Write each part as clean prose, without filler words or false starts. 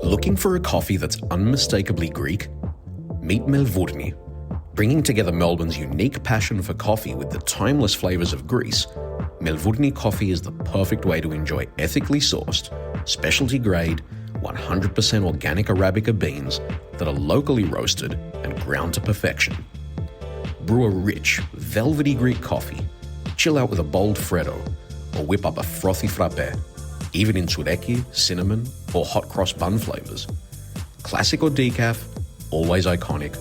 Looking for a coffee that's unmistakably Greek? Meet Melvourni. Bringing together Melbourne's unique passion for coffee with the timeless flavours of Greece, Melvourni coffee is the perfect way to enjoy ethically sourced, specialty grade, 100% organic Arabica beans that are locally roasted and ground to perfection. Brew a rich, velvety Greek coffee, chill out with a bold Freddo, or whip up a frothy frappe, even in tsureki, cinnamon, or hot cross bun flavours. Classic or decaf, always iconic,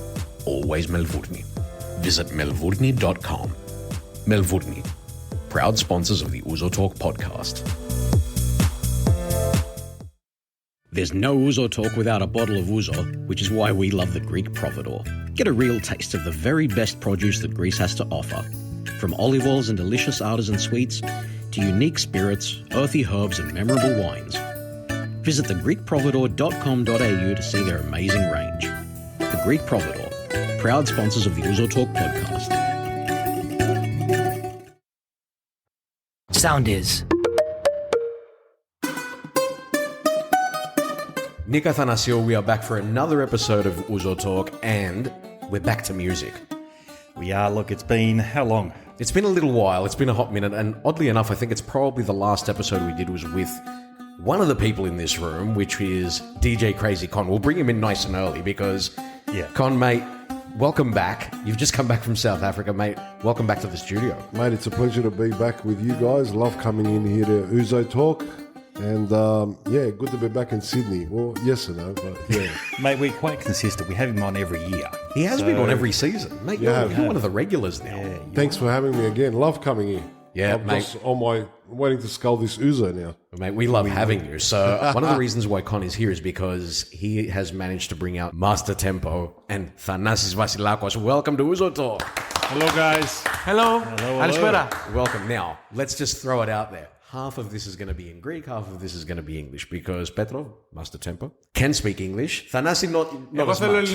always Melvourni. Visit melvourni.com. Melvourni, proud sponsors of the Ouzo Talk podcast. There's no Ouzo Talk without a bottle of Ouzo, which is why we love the Greek Providor. Get a real taste of the very best produce that Greece has to offer. From olive oils and delicious artisan sweets, to unique spirits, earthy herbs and memorable wines. Visit thegreekprovidor.com.au to see their amazing range. The Greek Providor, proud sponsors of the Ouzo Talk podcast. Sound is. Nick Athanasiou, we are back for another episode of Ouzo Talk, and we're back to music. We are. Look, it's been how long? It's been a little while. It's been a hot minute, and oddly enough, I think it's probably the last episode we did was with one of the people in this room, which is DJ Krazy Kon. We'll bring him in nice and early because, Kon, mate, welcome back. You've just come back from South Africa, mate. Welcome back to the studio. Mate, it's a pleasure to be back with you guys. Love coming in here to Ouzo Talk. And, good to be back in Sydney. Well, yes and no, but yeah. Mate, we're quite consistent. We have him on every year. He has been on every season. Mate, you're one of the regulars now. Yeah, thanks for having me again. Love coming in. Yeah, I'm mate. just on my waiting to scull this Ouzo now. Mate, we love having you. So one of the reasons why Kon is here is because he has managed to bring out Master Tempo and Thanasis Vasilakos. Welcome to Ouzo Talk. Hello, guys. Hello. Hello. Welcome. Now, let's just throw it out there. Half of this is going to be in Greek, half of this is going to be English, because Petro, Master Tempo, can speak English. Thanasi not as much.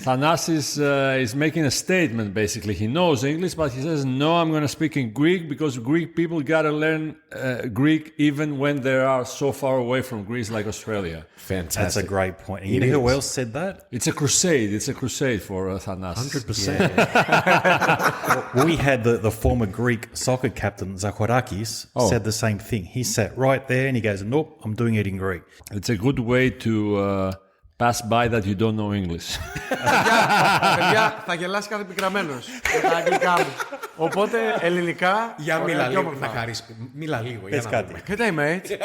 Thanasis is making a statement, basically. He knows English, but he says, no, I'm going to speak in Greek because Greek people got to learn Greek even when they are so far away from Greece like Australia. Fantastic. That's a great point. And you know who else said that? It's a crusade. It's a crusade for Thanasis. 100%. Well, we had the former Greek soccer captain, Zacharakis, said the same thing. He sat right there and he goes, nope, I'm doing it in Greek. It's a good way to pass by that you don't know English. Παιδιά, θα γελάσει κάθε πικραμένος με τα αγγλικά μου. Οπότε ελληνικά. Για μίλα λίγο, να χαρίσει. Μίλα λίγο. Πες κάτι. Good day, mate.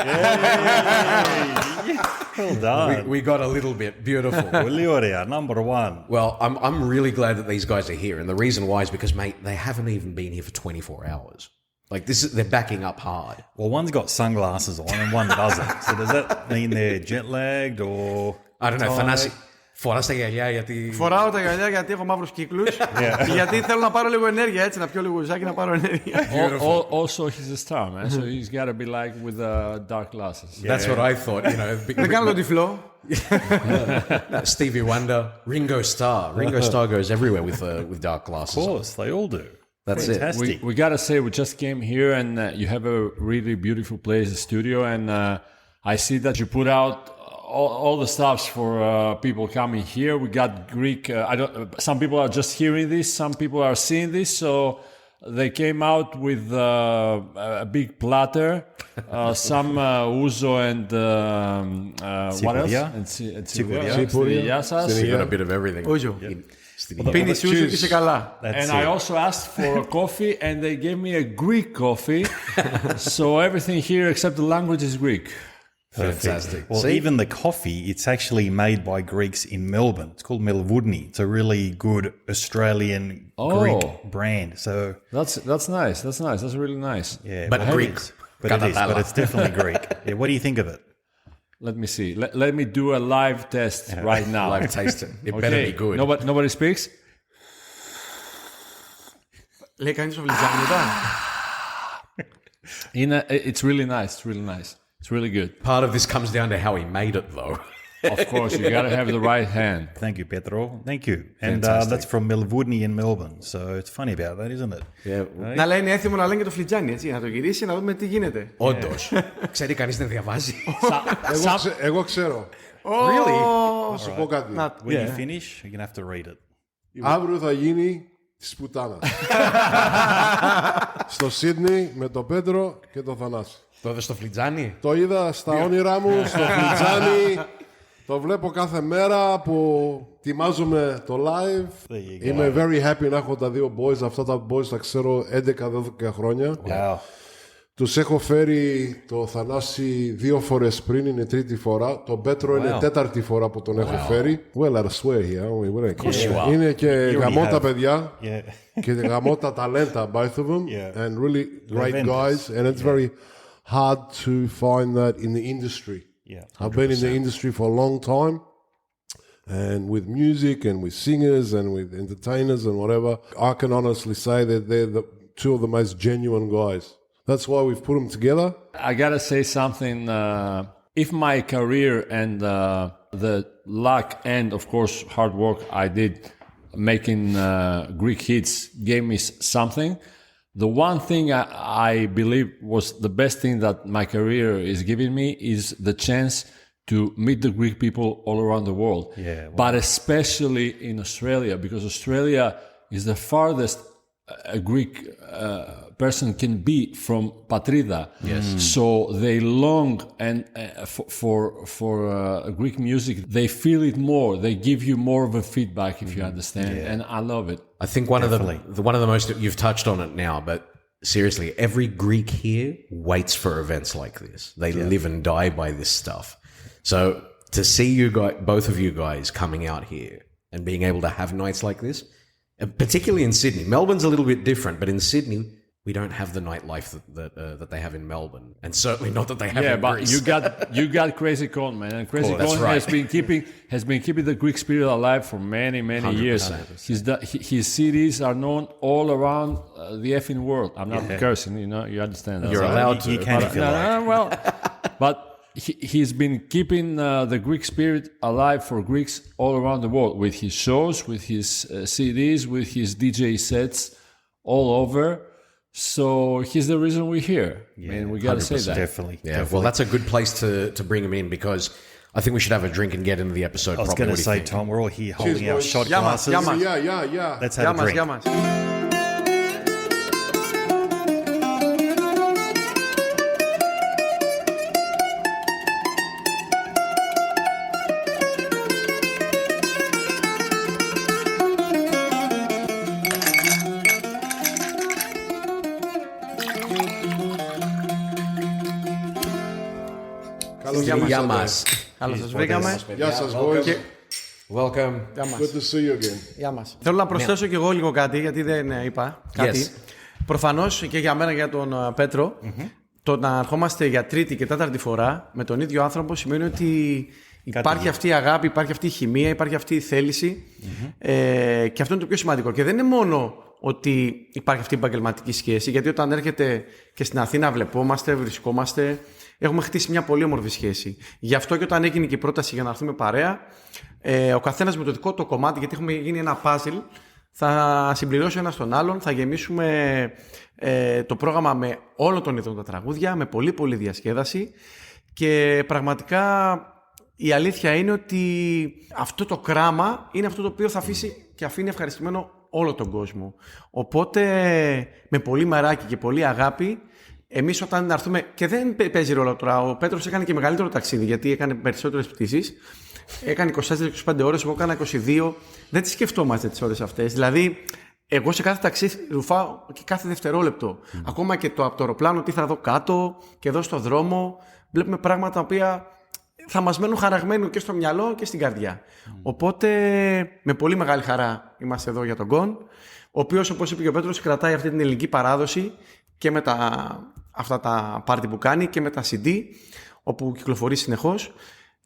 Well done. We got a little bit. Beautiful. Πολύ ωραία. Number one. Well, I'm really glad that these guys are here. And the reason why is because, mate, they haven't even been here for 24 hours. Like, they're backing up hard. Well, one's got sunglasses on and one doesn't. So does that mean they're jet lagged or... I don't know, Thanasis. Φοράς τα γυαλιά γιατί... Φοράω τα γυαλιά γιατί έχω μαύρους κύκλους. Γιατί θέλω να πάρω λίγο ενέργεια, έτσι, να πιω λίγο ουζάκι να πάρω ενέργεια. Also, he's a star, man. So he's got to be like with dark glasses. That's what I thought, you know. Δεν κάνω τον τυφλό. Stevie Wonder, Ringo Starr. Ringo Starr goes everywhere with dark glasses. Of course, they all do. That's fantastic. We got to say, we just came here and you have a really beautiful place, a studio, and I see that you put out all the stuffs for people coming here. We got Greek. Some people are just hearing this. Some people are seeing this. So they came out with a big platter. Some Ouzo and what else? And Siguria. So you got a bit of everything. Ouzo. Πίνεις Ouzo και είσαι καλά. And I also asked for a coffee, and they gave me a Greek coffee. So everything here except the language is Greek. Fantastic. Well, even the coffee, it's actually made by Greeks in Melbourne. It's called Melvourni. It's a really good Australian Greek brand. So that's nice. That's nice. That's really nice. Yeah, but Greek. But it's definitely Greek. Yeah, what do you think of it? Let me see. Let me do a live test right now. Live tasting. It better be good. Nobody speaks? Λέει κανείς ο Βλιτζάνι It's really nice. It's really nice. It's really good. Part of this comes down to how he made it, though. Of course, you gotta have the right hand. Thank you, Petro. Thank you. And Fantastic. that's from Melvourne in Melbourne. So it's funny about that, isn't it? Yeah. Να λέει είναι έθιμο να λένε και το φλιτζάνι, έτσι, να το γυρίσει, να δούμε τι γίνεται. Όντως. Ξέρει κανείς να διαβάζει. Εγώ ξέρω. Really? Θα σου πω κάτι. When you finish, you're going to have to read it. Αύριο θα γίνει της πουτάνας. Στο Σίδνεϊ με τον Πέτρο και τον Θανάση. Το είδες στο φλιτζάνι? Το είδα στα όνειρά μου, στο φλιτζάνι. Το βλέπω κάθε μέρα που ετοιμάζομαι το live. Είμαι very happy να έχω τα δύο boys. Αυτά τα boys τα ξέρω 11-12 χρόνια. Wow. Τους έχω φέρει το Θανάση 2 φορές πριν, είναι τρίτη φορά. Το Πέτρο είναι τέταρτη φορά που τον έχω φέρει. Well, I swear here. Είναι και γαμώτα παιδιά. Και γαμώτα ταλέντα, both of them. And really great guys. And it's very hard to find that in the industry. I've been in the industry for a long time. And with music and with singers and with entertainers and whatever, I can honestly say that they're the two of the most genuine guys. That's why we've put them together. I gotta say something. If my career and the luck and, of course, hard work I did making Greek hits gave me something, the one thing I believe was the best thing that my career is giving me is the chance to meet the Greek people all around the world. But especially in Australia, because Australia is the farthest a Greek person can be from Patrida. Yes. So they long and for Greek music. They feel it more. They give you more of a feedback if you understand. And I love it. I think one of the most, you've touched on it now, but seriously, every Greek here waits for events like this. They live and die by this stuff. So to see you guys, both of you guys coming out here and being able to have nights like this, particularly in Sydney. Melbourne's a little bit different, but in Sydney, we don't have the nightlife that they have in Melbourne, and certainly not that they have in but Greece. you got Krazy Kon, man, and Krazy Kon has been keeping the Greek spirit alive for many 100%. Years. His CDs are known all around the effing world. I'm not cursing, you understand that. You're allowed to. You can if you like. Well, but he's been keeping the Greek spirit alive for Greeks all around the world with his shows, with his CDs, with his DJ sets all over. So he's the reason we're here. And we got to say that. Definitely. Well, that's a good place to bring him in because I think we should have a drink and get into the episode I was properly. going to say, Tom, we're all here holding our shot glasses. Yeah. Let's have a drink. Γεια μας. Γεια μας. Καλώς σας βρήκαμε. Γεια σας, boys. Welcome. Γεια μας. Good to see you again. Γεια μας. Θέλω να προσθέσω κι εγώ λίγο κάτι, γιατί δεν είπα κάτι. Προφανώς και για μένα και για τον Πέτρο, το να ερχόμαστε για τρίτη και τέταρτη φορά με τον ίδιο άνθρωπο σημαίνει ότι υπάρχει αυτή η αγάπη, υπάρχει αυτή η χημεία, υπάρχει αυτή η θέληση. Και αυτό είναι το πιο σημαντικό. Και δεν είναι μόνο ότι υπάρχει αυτή η επαγγελματική σχέση, γιατί όταν έρχεται και στην Αθήνα βλεπόμαστε, βρισκόμαστε, έχουμε χτίσει μια πολύ όμορφη σχέση. Γι' αυτό και όταν έγινε και η πρόταση για να έρθουμε παρέα, ο καθένας με το δικό του κομμάτι, γιατί έχουμε γίνει ένα puzzle, θα συμπληρώσει ένα τον άλλον, θα γεμίσουμε το πρόγραμμα με όλων των ειδών τα τραγούδια, με πολύ πολύ διασκέδαση και πραγματικά η αλήθεια είναι ότι αυτό το κράμα είναι αυτό το οποίο θα αφήσει και αφήνει ευχαριστημένο όλο τον κόσμο. Οπότε με πολύ μεράκι και πολύ αγάπη, εμείς όταν έρθουμε, και δεν παίζει ρόλο τώρα, ο Πέτρος έκανε και μεγαλύτερο ταξίδι γιατί έκανε περισσότερες πτήσεις, έκανε 24-25 ώρες, εγώ έκανα 22, δεν τις σκεφτόμαστε τις ώρες αυτές. Δηλαδή, εγώ σε κάθε ταξίδι ρουφάω και κάθε δευτερόλεπτο. Ακόμα και από το αεροπλάνο, τι θα δω κάτω και εδώ στο δρόμο, βλέπουμε πράγματα τα οποία θα μας μένουν χαραγμένοι και στο μυαλό και στην καρδιά. Οπότε, με πολύ μεγάλη χαρά είμαστε εδώ για τον Kon, ο οποίος, όπως είπε και ο Πέτρος, κρατάει αυτή την ελληνική παράδοση και με αυτά τα πάρτι που κάνει και με τα CD, όπου κυκλοφορεί συνεχώς.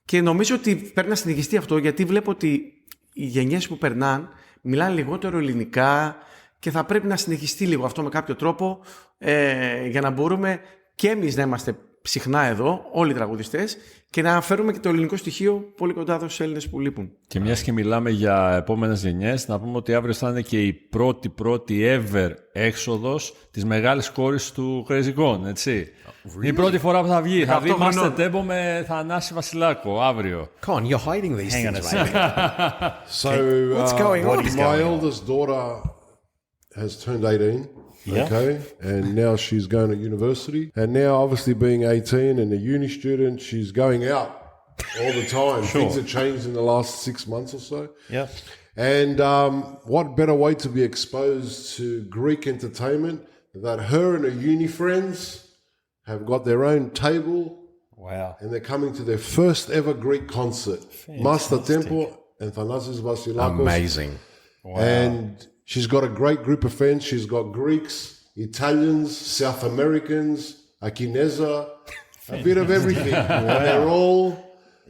Και νομίζω ότι πρέπει να συνεχιστεί αυτό, γιατί βλέπω ότι οι γενιές που περνάνε μιλάνε λιγότερο ελληνικά και θα πρέπει να συνεχιστεί λίγο αυτό με κάποιο τρόπο για να μπορούμε και εμείς να είμαστε συχνά εδώ, όλοι οι τραγουδιστές, και να φέρουμε και το ελληνικό στοιχείο πολύ κοντά εδώ στους Έλληνες που λείπουν. Και μιας και μιλάμε για επόμενες γενιές, να πούμε ότι αύριο θα είναι και η πρώτη ever έξοδος της μεγάλης κόρης του Krazy Kon, έτσι. Really? Η πρώτη φορά που θα βγει. Θα δει Master Tempo με Θανάση Βασιλάκο αύριο. Con, you're hiding these things, mate. So, what's going on? My eldest daughter has turned 18. Yeah. Okay, and now she's going to university. And now, obviously, being 18 and a uni student, she's going out all the time. Sure. Things have changed in the last 6 months or so. Yeah. And what better way to be exposed to Greek entertainment that her and her uni friends have got their own table. Wow. And they're coming to their first ever Greek concert. Master Tempo and Thanasis Vasilakos. Amazing. Wow. And she's got a great group of friends. She's got Greeks, Italians, South Americans, Akinesa, a bit of everything. And they're all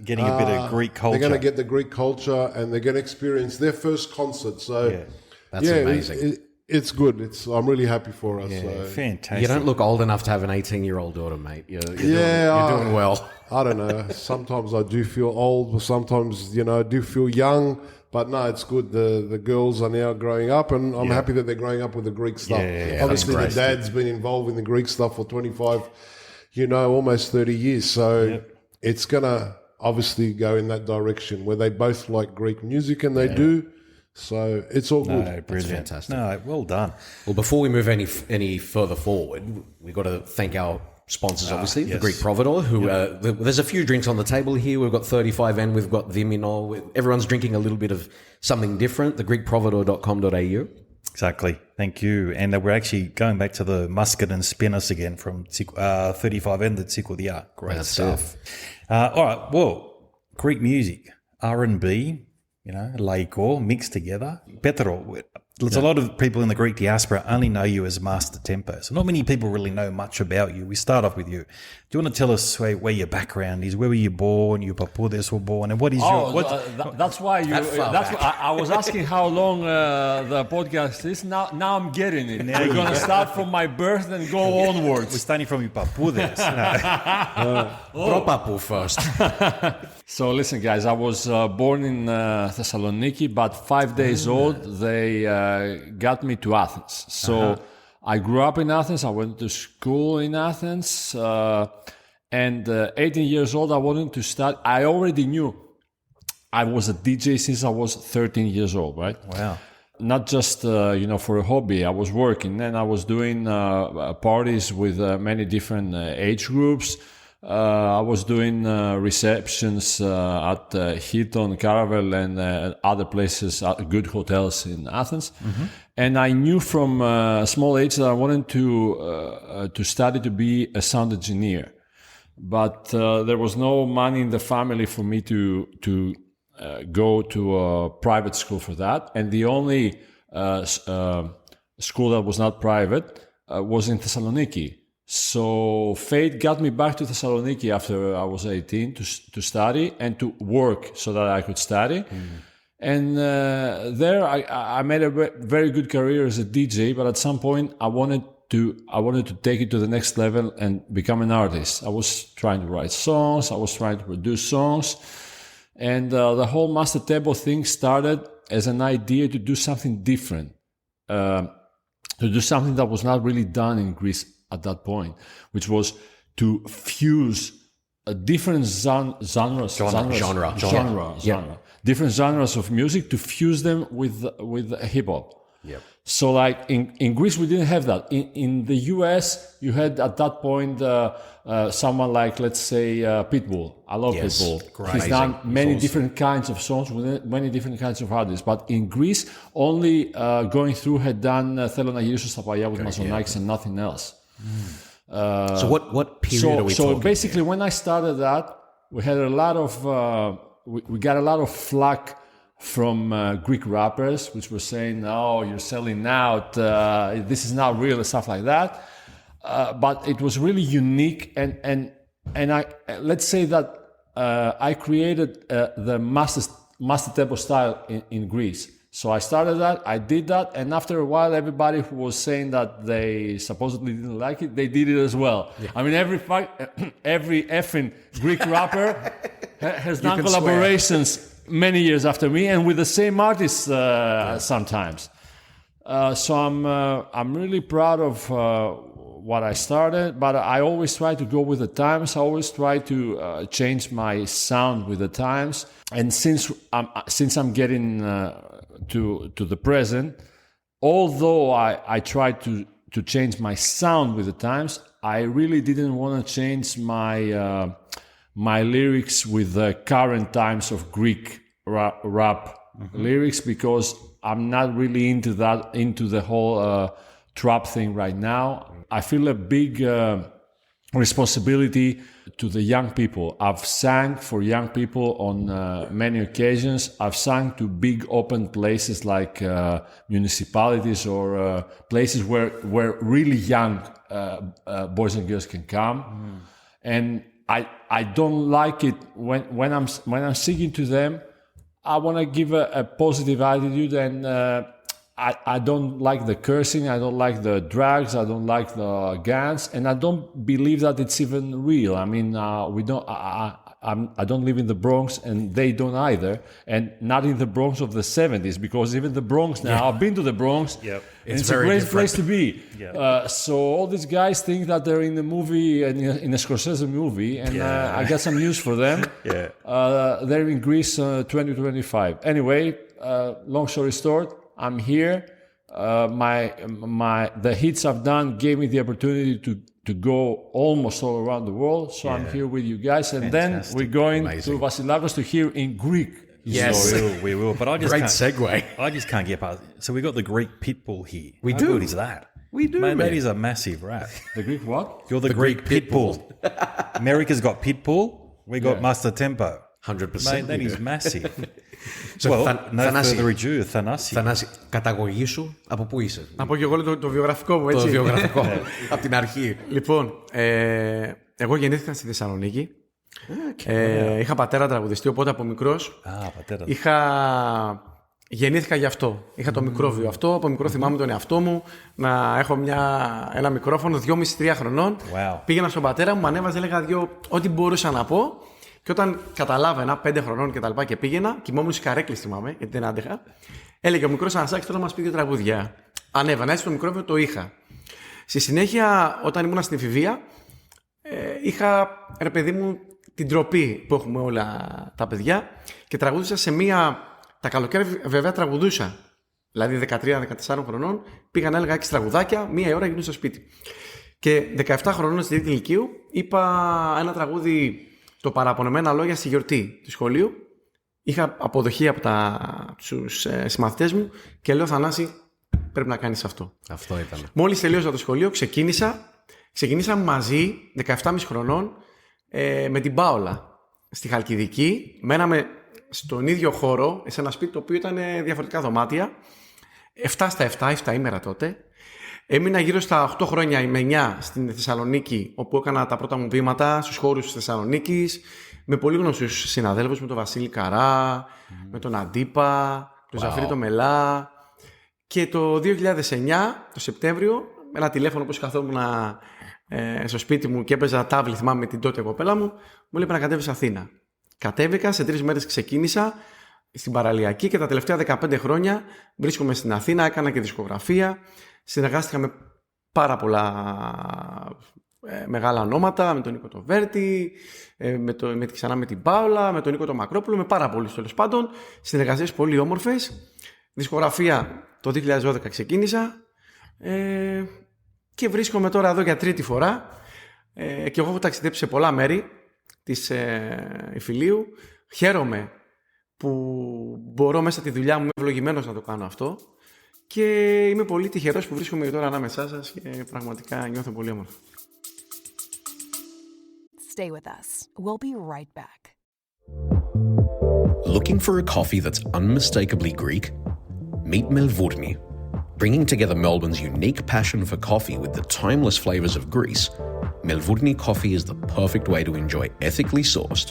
Getting a bit of Greek culture. They're going to get the Greek culture and they're going to experience their first concert. So, That's amazing. It's good. I'm really happy for us. Yeah, so. fantastic. You don't look old enough to have an 18-year-old daughter, mate. You're doing well. I don't know. Sometimes I do feel old, but sometimes, I do feel young. But no, it's good. The girls are now growing up, and I'm happy that they're growing up with the Greek stuff. Yeah, obviously, the dad's been involved in the Greek stuff for 25, almost 30 years. So it's going to obviously go in that direction where they both like Greek music, and they do. So it's all good. No, brilliant. That's fantastic. No, well done. Well, before we move any further forward, we've got to thank our sponsors, obviously, the Greek Providor, who there's a few drinks on the table here. We've got 35N, we've got Vimino. Everyone's drinking a little bit of something different, thegreekprovidor.com.au. Exactly. Thank you. And we're actually going back to the musket and spinners again from 35N, the Tsikodia. Great stuff. All right. Well, Greek music, R&B, laiko, mixed together. Petro, there's a lot of people in the Greek diaspora only know you as Master Tempo. So not many people really know much about you. We start off with you. Do you want to tell us where your background is? Where were you born? Your papudes were born? And what is your... That's why you... I was asking how long the podcast is. Now I'm getting it. We're going to start from my birth and go onwards. We're starting from your papudes. Propapu first. So listen, guys, I was born in Thessaloniki, but 5 days old, they got me to Athens. So I grew up in Athens. I went to school in Athens. And 18 years old, I wanted to start. I already knew I was a DJ since I was 13 years old, right? Wow. Not just, for a hobby. I was working and I was doing parties with many different age groups. I was doing receptions at Hilton, Caravel, and other places, good hotels in Athens. Mm-hmm. And I knew from a small age that I wanted to study to be a sound engineer. But there was no money in the family for me to go to a private school for that. And the only school that was not private was in Thessaloniki. So fate got me back to Thessaloniki after I was 18 to study and to work so that I could study. Mm. And there I made a very good career as a DJ, but at some point I wanted to take it to the next level and become an artist. I was trying to write songs, I was trying to produce songs, and the whole Master Tempo thing started as an idea to do something different, to do something that was not really done in Greece at that point, which was to fuse different genres, different genres of music, to fuse them with hip hop. Yep. So, like in Greece, we didn't have that. In the US, you had at that point someone like, let's say, Pitbull. I love Pitbull. Great. He's done many different kinds of songs with many different kinds of artists. But in Greece, only Going Through had done Θέλω να γυρίσω στα παλιά with Masonakis and nothing else. So what period are we talking? So basically, when I started that, we had a lot of we got a lot of flack from Greek rappers, which were saying, "Oh, you're selling out. This is not real," and stuff like that. But it was really unique, and I let's say that I created the Master Tempo style in Greece. So I started that, I did that, and after a while, everybody who was saying that they supposedly didn't like it, they did it as well. Yeah. I mean, every effing Greek rapper has done collaborations many years after me, and with the same artists sometimes. So I'm really proud of what I started, but I always try to go with the times. I always try to change my sound with the times. And since I'm getting to the present, although I tried to change my sound with the times, I really didn't want to change my lyrics with the current times of Greek rap lyrics, because I'm not really into the whole trap thing right now. I feel a big responsibility to the young people. I've sang for young people on many occasions. I've sung to big open places like municipalities or places where really young boys and girls can come. And I don't like it when I'm singing to them. I want to give a positive attitude, and I don't like the cursing, I don't like the drugs, I don't like the guns, and I don't believe that it's even real. I mean, I don't live in the Bronx, and they don't either, and not in the Bronx of the 70s, because even the Bronx now, I've been to the Bronx, and it's a great place to be. So all these guys think that they're in a movie, in a Scorsese movie, and I got some news for them. They're in Greece 2025. Anyway, long story short, I'm here. The hits I've done gave me the opportunity to go almost all around the world. So I'm here with you guys, and then we're going to Vasilakos to hear in Greek. Yes, we will. But I just Great segue. I just can't get past. So we got the Greek Pitbull here. How good is that? We do. Man, that is a massive rap. The Greek what? You're the Greek Pitbull. America's got Pitbull. We got Master Tempo. 100%. Mate, that is massive. So, well, no further ado, Thanasis. Καταγωγή σου, από πού είσαι? Να πω και εγώ το βιογραφικό μου, έτσι. Το βιογραφικό, από την αρχή. Λοιπόν, εγώ γεννήθηκα στη Θεσσαλονίκη. Είχα πατέρα τραγουδιστή, οπότε από μικρός γεννήθηκα γι' αυτό. Είχα το μικρόβιο αυτό. Από μικρό θυμάμαι τον εαυτό μου να έχω ένα μικρόφωνο 2,5-3 χρονών. Πήγαινα στον πατέρα μου, ανέβαζε, έλεγα ό,τι μπορούσα να πω. Και όταν καταλάβαινα 5 χρονών και τα λοιπά και πήγαινα, κοιμόμουν στις καρέκλες, θυμάμαι, γιατί δεν άντεχα. Έλεγε ο μικρός Ανασάκης, τώρα μας πει 2 τραγούδια. Ανέβαινα, έτσι το μικρόβιο το είχα. Στη συνέχεια, όταν ήμουν στην εφηβεία, είχα, ρε παιδί μου, την τροπή που έχουμε όλα τα παιδιά και τραγούδισα σε μία. Τα καλοκαίρια βέβαια τραγουδούσα. Δηλαδή 13-14 χρονών πήγα να έλεγα 6 τραγουδάκια, 1 ώρα γινούσα στο σπίτι. Και 17 χρονών στη τρίτη ηλικίου είπα ένα τραγούδι, το παραπονεμένα λόγια στη γιορτή του σχολείου. Είχα αποδοχή από τους συμμαθητές μου και λέω, Θανάση, πρέπει να κάνεις αυτό. Αυτό ήταν. Μόλις τελείωσα το σχολείο, ξεκινήσαμε μαζί, 17,5 χρονών, με την Πάολα στη Χαλκιδική. Μέναμε στον ίδιο χώρο, σε ένα σπίτι το οποίο ήταν διαφορετικά δωμάτια. 7 στα 7 ημέρα τότε. Έμεινα γύρω στα 8 χρόνια με 9 στην Θεσσαλονίκη, όπου έκανα τα πρώτα μου βήματα στους χώρους της Θεσσαλονίκης, με πολύ γνωστούς συναδέλφους, με τον Βασίλη Καρά, με τον Αντίπα, τον Ζαφύρι το Μελά. Και το 2009, το Σεπτέμβριο, με ένα τηλέφωνο που καθόμουν στο σπίτι μου και έπαιζα τάβλη, θυμάμαι, με την τότε κοπέλα μου, μου λέει να κατέβεις Αθήνα. Κατέβηκα, σε 3 μέρες ξεκίνησα στην παραλιακή και τα τελευταία 15 χρόνια βρίσκομαι στην Αθήνα, έκανα και δισκογραφία, συνεργάστηκα με πάρα πολλά μεγάλα ονόματα, με τον Νίκο το Βέρτη, ξανά με την Πάολα, με τον Νίκο το Μακρόπουλο, με πάρα πολλούς τέλος πάντων, συνεργασίες πολύ όμορφες. Δισκογραφία το 2012 ξεκίνησα και βρίσκομαι τώρα εδώ για τρίτη φορά και εγώ έχω ταξιδέψει σε πολλά μέρη της Ιφιλίου. Χαίρομαι που μπορώ μέσα τη δουλειά μου, είμαι ευλογημένος να το κάνω αυτό και είμαι πολύ τυχερός που βρίσκομαι τώρα ανάμεσά σας και πραγματικά νιώθω πολύ όμορφο. Stay with us. We'll be right back. Looking for a coffee that's unmistakably Greek? Meet Melvourni. Bringing together Melbourne's unique passion for coffee with the timeless flavors of Greece, Melvourni coffee is the perfect way to enjoy ethically sourced,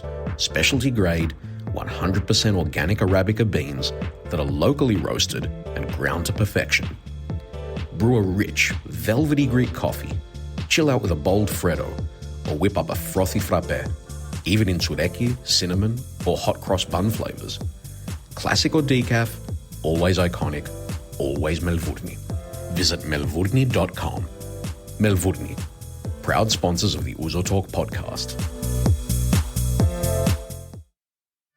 specialty grade, 100% organic Arabica beans that are locally roasted and ground to perfection. Brew a rich, velvety Greek coffee, chill out with a bold Freddo, or whip up a frothy frappe, even in tsureki, cinnamon, or hot cross bun flavors. Classic or decaf, always iconic, always Melvurni. Visit melvurni.com. Melvurni, proud sponsors of the Ouzo Talk podcast.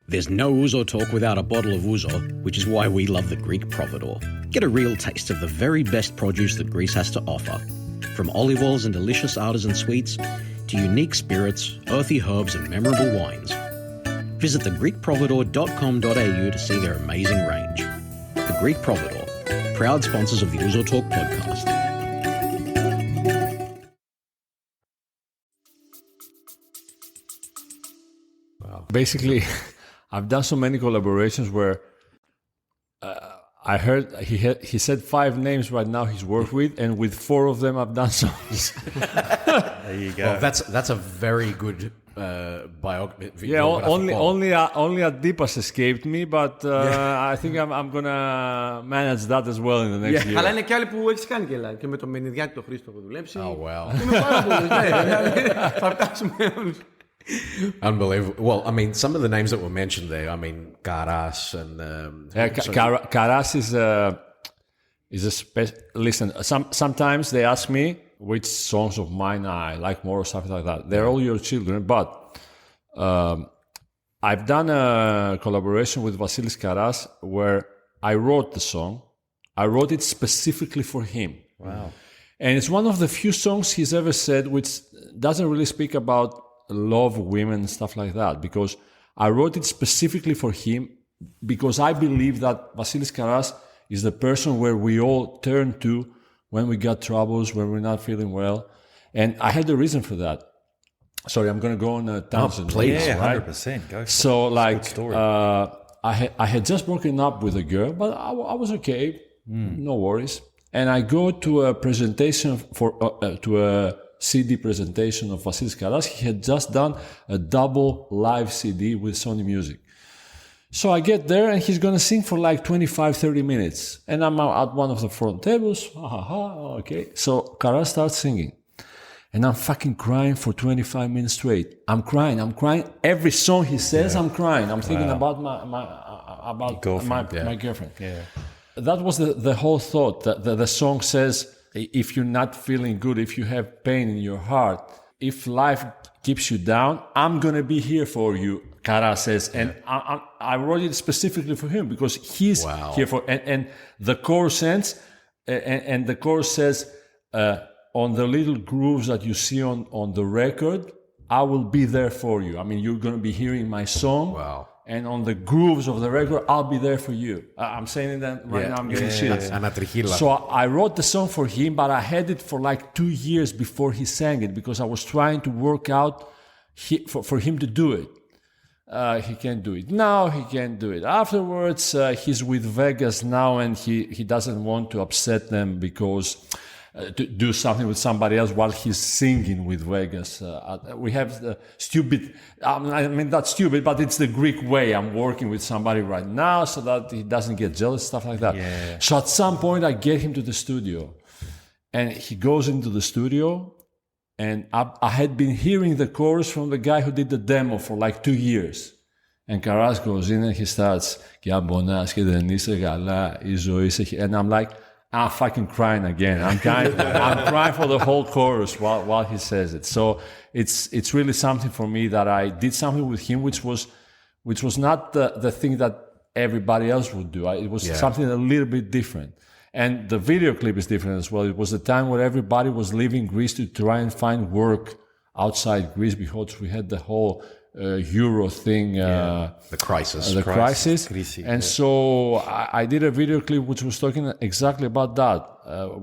There's no Ouzo Talk without a bottle of Ouzo, which is why we love the Greek Providor. Get a real taste of the very best produce that Greece has to offer. From olive oils and delicious artisan sweets, to unique spirits, earthy herbs and memorable wines. Visit thegreekprovidor.com.au to see their amazing range. The Greek Providor, proud sponsors of the Ouzo Talk podcast. Wow. Basically, I've done so many collaborations where I heard he said 5 names right now he's worked with, and with 4 of them I've done songs. There you go. Well, that's a very good biography. Yeah, only Adipas escaped me, but I think I'm gonna manage that as well in the next year. Αλλά είναι και άλλοι που έχεις κάνει και με το Μενιδιάτη το Χρήστο έχω δουλέψει. Oh, wow. Είμαι πάρα πολύ, θα φτάσουμε όλους. Unbelievable. Well, I mean, some of the names that were mentioned there, I mean, Karras and... Karras is a special... Listen, sometimes they ask me which songs of mine I like more or something like that. They're all your children, but I've done a collaboration with Vasilis Karras where I wrote the song. I wrote it specifically for him. Wow. And it's one of the few songs he's ever said which doesn't really speak about love, women, stuff like that, because I wrote it specifically for him because I believe that Vasilis Karras is the person where we all turn to when we got troubles, when we're not feeling well. And I had a reason for that. Sorry, I'm going to go on a tangent. Oh, please. Yeah, right? 100%. Go for so, it. like, Good story. I had just broken up with a girl, but I was okay. No worries. And I go to a presentation to a CD presentation of Vasilis Karras. He had just done a double live CD with Sony Music. So I get there and he's going to sing for like 25-30 minutes. And I'm at one of the front tables. Okay. So Karras starts singing. And I'm fucking crying for 25 minutes straight. I'm crying. Every song he says, I'm crying. I'm thinking about my girlfriend. Yeah. That was the whole thought. The song says, if you're not feeling good, if you have pain in your heart, if life keeps you down, I'm going to be here for you, Karras says. And I wrote it specifically for him because he's here for... And the chorus ends, and the chorus says, on the little grooves that you see on the record, I will be there for you. I mean, you're going to be hearing my song. Wow. And on the grooves of the record, I'll be there for you. I'm saying that right now, I'm getting chills. So I wrote the song for him, but I had it for like 2 years before he sang it because I was trying to work out for him to do it. He can't do it now, he can't do it afterwards. He's with Vegas now and he doesn't want to upset them because... to do something with somebody else while he's singing with Vegas. We have the stupid, I mean, that's stupid, but it's the Greek way. I'm working with somebody right now so that he doesn't get jealous, stuff like that. Yeah. So at some point I get him to the studio and he goes into the studio and I had been hearing the chorus from the guy who did the demo for like 2 years. And Karras goes in and he starts, and I'm like, I'm fucking crying again. I'm crying for the whole chorus while he says it. So it's really something for me that I did something with him, which was not the thing that everybody else would do. It was something a little bit different. And the video clip is different as well. It was the time where everybody was leaving Greece to try and find work outside Greece because we had the whole Euro thing, the crisis. And so I did a video clip which was talking exactly about that.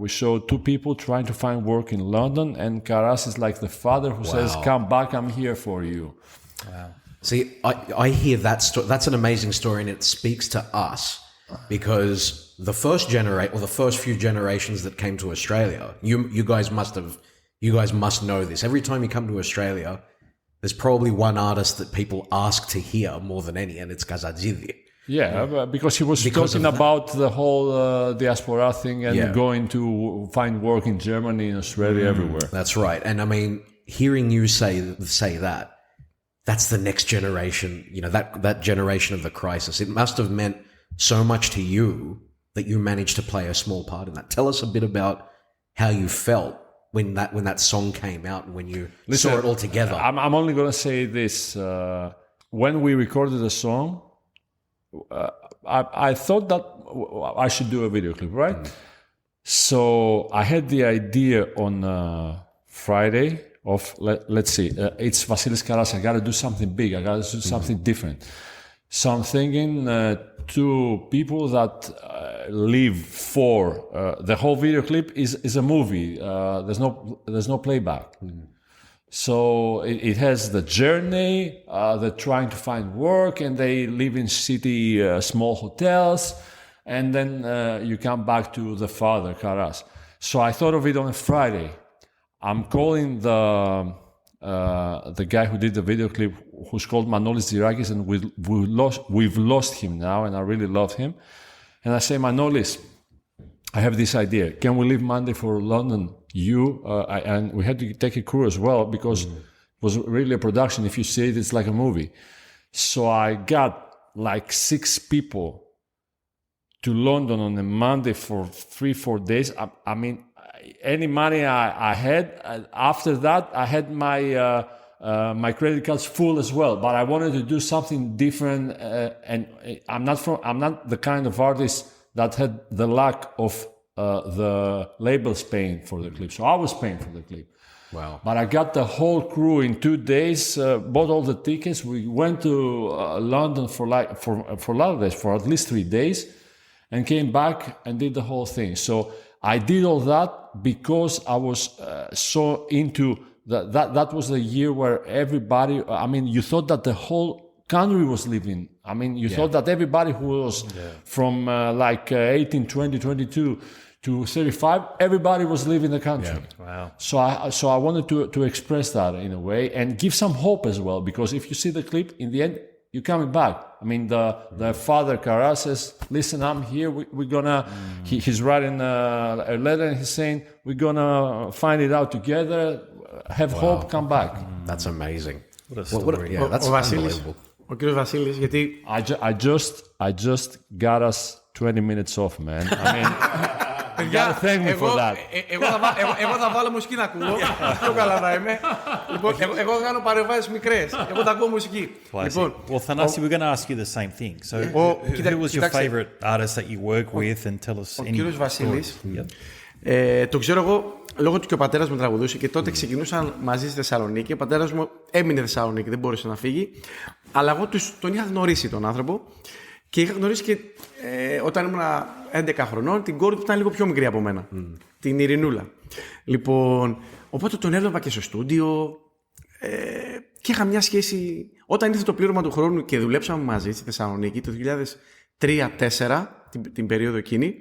We showed 2 people trying to find work in London, and Karras is like the father who says, "Come back, I'm here for you." Wow. See, I hear that story. That's an amazing story, and it speaks to us because the first few generations that came to Australia, you guys must know this. Every time you come to Australia, there's probably one artist that people ask to hear more than any, and it's Kazadzidi. Yeah, because he was talking about the whole diaspora thing and going to find work in Germany, in Australia, everywhere. That's right. And I mean, hearing you say that, that's the next generation, you know, that generation of the crisis. It must have meant so much to you that you managed to play a small part in that. Tell us a bit about how you felt when that song came out and when you saw it all together. I'm only going to say this. When we recorded the song, I thought that I should do a video clip, right? So I had the idea on Friday of, let's see, it's Vasilis Karras, I got to do something big, I got to do something different. So I'm thinking to people that live for, the whole video clip is a movie, there's no playback. So it has the journey, they're trying to find work and they live in city small hotels, and then you come back to the father, Karras. So I thought of it on a Friday. I'm calling the guy who did the video clip, who's called Manolis Zirakis, and we've lost him now, and I really love him. And I say, Manolis, I have this idea. Can we leave Monday for London? And we had to take a crew as well, because it was really a production. If you see it, it's like a movie. So I got like 6 people to London on a Monday for 3-4 days. I mean, any money I had, after that, I had my credit cards full as well. But I wanted to do something different, and I'm not the kind of artist that had the luck of the labels paying for the clip. So I was paying for the clip. Wow. But I got the whole crew in 2 days, bought all the tickets. We went to London for a lot of days, for at least 3 days, and came back and did the whole thing. So I did all that because I was so into that was the year where everybody, I mean, you thought that the whole country was living. I mean, you thought that everybody who was from like 18, 20, 22 to 35, everybody was leaving the country. Yeah. Wow. So I wanted to express that in a way and give some hope as well, because if you see the clip, in the end, you're coming back. I mean, the father, Karras, says, listen, I'm here. We're gonna, he's writing a letter and he's saying, we're gonna find it out together, have hope, come back. That's amazing. What a story. Yeah, that's unbelievable. Ο κύριος Βασίλης, γιατί... I just got us 20 minutes off, man. I mean, you gotta thank me for that. Εγώ θα βάλω μουσική να ακούω. Πιο καλά θα είμαι. Λοιπόν, εγώ θα κάνω παρεμβάσεις μικρές. Εγώ θα ακούω μουσική. Λοιπόν, well, Thanasi, we're going to ask you the same thing. So, who was your favorite artist that you work with, and tell us. Ο κύριος Βασίλης, το ξέρω εγώ λόγω του και ο πατέρας μου τραγουδούσε, και τότε ξεκινούσαν μαζί στη Θεσσαλονίκη. Ο πατέρας μου έμεινε στη Θεσσαλονίκη, δεν μπόρεσε να φύγει. Αλλά εγώ τον είχα γνωρίσει τον άνθρωπο, και είχα γνωρίσει και όταν ήμουν 11 χρονών την κόρη του, ήταν λίγο πιο μικρή από μένα, την Ειρηνούλα. Λοιπόν, οπότε τον έβλεπα και στο στούντιο, και είχα μια σχέση. Όταν ήρθε το πλήρωμα του χρόνου και δουλέψαμε μαζί στη Θεσσαλονίκη το 2003-2004, την περίοδο εκείνη,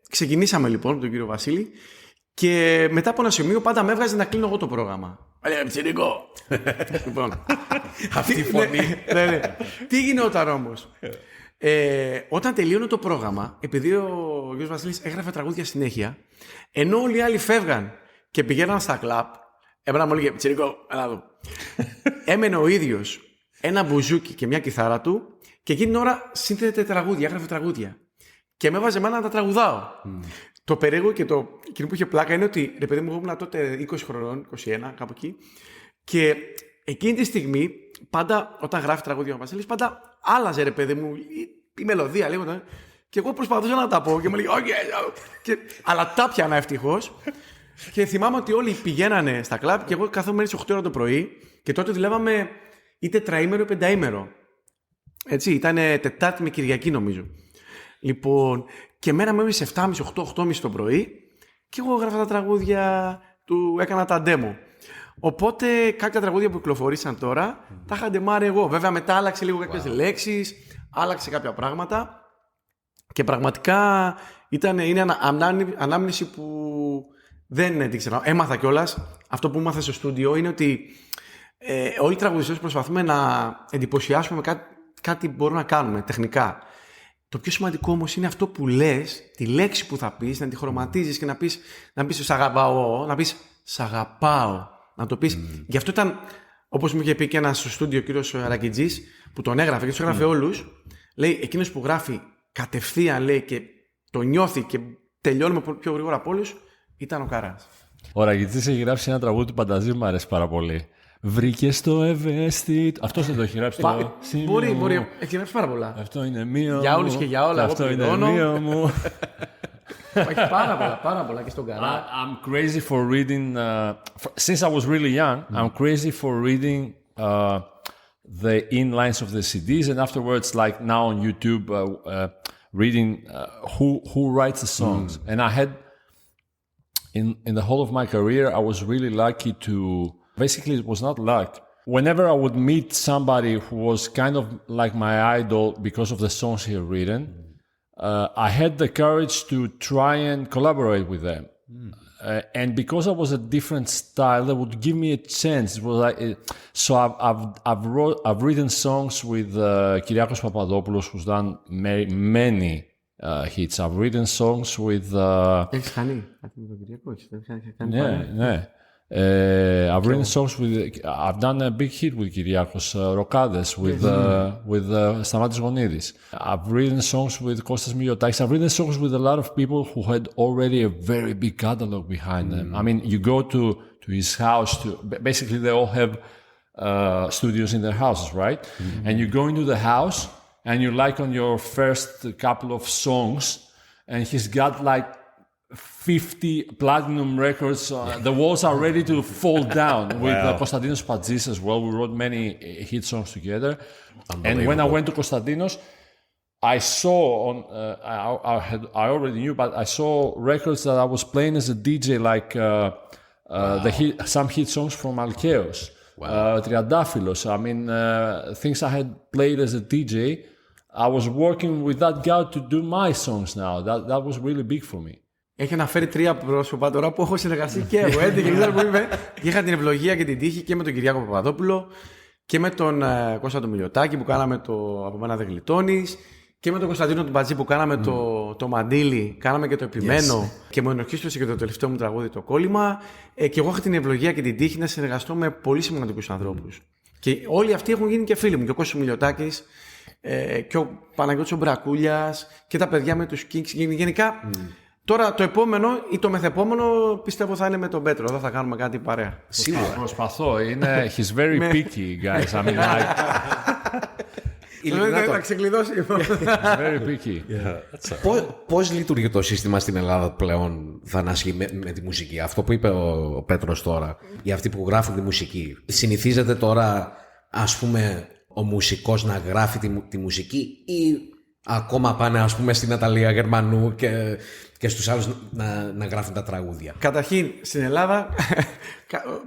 ξεκινήσαμε λοιπόν με τον κύριο Βασίλη, και μετά από ένα σημείο πάντα με έβγαζε να κλείνω εγώ το πρόγραμμα. Ψηρικό! Λοιπόν, αυτή η φωνή. Ναι. Τι γινόταν όμως? Όταν τελείωνε το πρόγραμμα, επειδή ο κύριος Βασίλης έγραφε τραγούδια συνέχεια, ενώ όλοι οι άλλοι φεύγαν και πηγαίναν στα κλαμπ, εμένα μου έλεγε Ψηρικό, έλα εδώ. Έμενε ο ίδιος ένα μπουζούκι και μια κιθάρα του, και εκείνη την ώρα σύνθετε τραγούδια, έγραφε τραγούδια. Και με έβαζε εμένα να τα τραγουδάω. Το περίεργο και εκείνο που είχε πλάκα είναι ότι, ρε παιδί μου, ήμουν τότε 20 χρονών, 21, κάπου εκεί. Και εκείνη τη στιγμή, πάντα όταν γράφει τραγούδια ο Βασίλης, πάντα άλλαζε, ρε παιδί μου, η μελωδία λίγο. Και εγώ προσπαθούσα να τα πω και μου λέει, okay. Αλλά τα πιάνα ευτυχώς. Και θυμάμαι ότι όλοι πηγαίνανε στα κλαμπ και εγώ καθόμουν στις 8 ώρα το πρωί, και τότε δουλεύαμε ή τετραήμερο ή πενταήμερο. Έτσι, ήταν Τετάρτη με Κυριακή νομίζω. Λοιπόν, και μέρα με σε 7.30, 8.30 το πρωί, και εγώ έγραφα τα τραγούδια του, έκανα τα demo. Οπότε κάποια τραγούδια που κυκλοφορήσαν τώρα τα είχα ντεμάρει εγώ. Βέβαια μετά άλλαξε λίγο κάποιες λέξεις, άλλαξε κάποια πράγματα, και πραγματικά είναι ανάμνηση που δεν την ξέρω. Έμαθα κιόλας. Αυτό που έμαθα στο στούντιο είναι ότι όλοι οι τραγουδιστές προσπαθούμε να εντυπωσιάσουμε κάτι που μπορούμε να κάνουμε τεχνικά. Το πιο σημαντικό όμως είναι αυτό που λες, τη λέξη που θα πεις, να τη χρωματίζεις και να πεις σ' αγαπάω, να πεις σ' αγαπάω, να το πεις. Γι' αυτό ήταν, όπως μου είχε πει και ένας στο στούντιο, ο κύριος Ρακιτζής, που τον έγραφε και τους έγραφε όλους, λέει, εκείνος που γράφει κατευθείαν, λέει, και το νιώθει και τελειώνουμε πιο γρήγορα από όλους, ήταν ο Καράς. Ο Ρακιτζής έχει γράψει ένα τραγούδι του Πανταζή, μου αρέσει πάρα πολύ. Βρήκε το ευαίσθητο. Αυτό δεν το έχει γράψει. Μπορεί. Έχει γράψει πάρα πολλά. Αυτό είναι μείο. Για όλους και για όλα. Αυτό είναι μείο μου. Έχει πάρα πολλά και στον Καρά. I'm crazy for reading. Since I was really young, I'm crazy for reading the inlines of the CDs, and afterwards, like now on YouTube, reading who writes the songs. And I had in the whole of my career, I was really lucky to. Basically, it was not luck. Whenever I would meet somebody who was kind of like my idol because of the songs he had written, I had the courage to try and collaborate with them. And because I was a different style, they would give me a chance. It was like, so I've written songs with Kyriakos Papadopoulos, who's done many hits. I've written songs with... Έχεις κάνει κάτι με τον Κυριακό, έχεις κάνει ναι. I've written songs with. I've done a big hit with Kyriakos Rokades, with Stamatis Gonidis. I've written songs with Kostas Miliotakis. I've written songs with a lot of people who had already a very big catalog behind them. I mean, you go to his house. Basically, they all have studios in their houses, right? And you go into the house and you like on your first couple of songs, and he's got like 50 platinum records. The walls are ready to fall down. With Konstantinos Pantazis as well. We wrote many hit songs together. And when I went to Konstantinos, I saw on. I already knew, but I saw records that I was playing as a DJ, like some hit songs from Alkeos, Triandaphilos. I mean, things I had played as a DJ. I was working with that guy to do my songs now. That was really big for me. Έχει αναφέρει 3 πρόσωπα τώρα που έχω συνεργαστεί και εγώ. Είχα την ευλογία και την τύχη και με τον Κυριάκο Παπαδόπουλο και με τον Κώστα Μιλιοτάκη που κάναμε το Από μένα δεν γλιτώνεις και με τον Κωνσταντίνο τον Πατζή που κάναμε το Μαντίλι, κάναμε και το Επιμένω και μου ενορχίστρωσε και το τελευταίο μου τραγούδι το Κόλλημα. Και εγώ είχα την ευλογία και την τύχη να συνεργαστώ με πολύ σημαντικούς ανθρώπους. Και όλοι αυτοί έχουν γίνει και φίλοι μου. Και ο Κώστας Μιλιοτάκης και ο Παναγιώτης ο Μπρακούλιας και τα παιδιά με τους Kings. Γενικά. Τώρα το επόμενο ή το μεθεπόμενο πιστεύω θα είναι με τον Πέτρο. Εδώ θα κάνουμε κάτι παρέα. Σίγουρα. Προσπαθώ. He's very picky, guys. I mean, θα ξεκλειδώσει. He's very picky. Πώς λειτουργεί το σύστημα στην Ελλάδα πλέον, Θανάση, με τη μουσική? Αυτό που είπε ο Πέτρος τώρα, για αυτοί που γράφουν τη μουσική. Συνηθίζεται τώρα, ας πούμε, ο μουσικός να γράφει τη μουσική ή ακόμα πάνε, ας πούμε, στην Αταλία Γερμανού και στους άλλους να γράφουν τα τραγούδια? Καταρχήν, στην Ελλάδα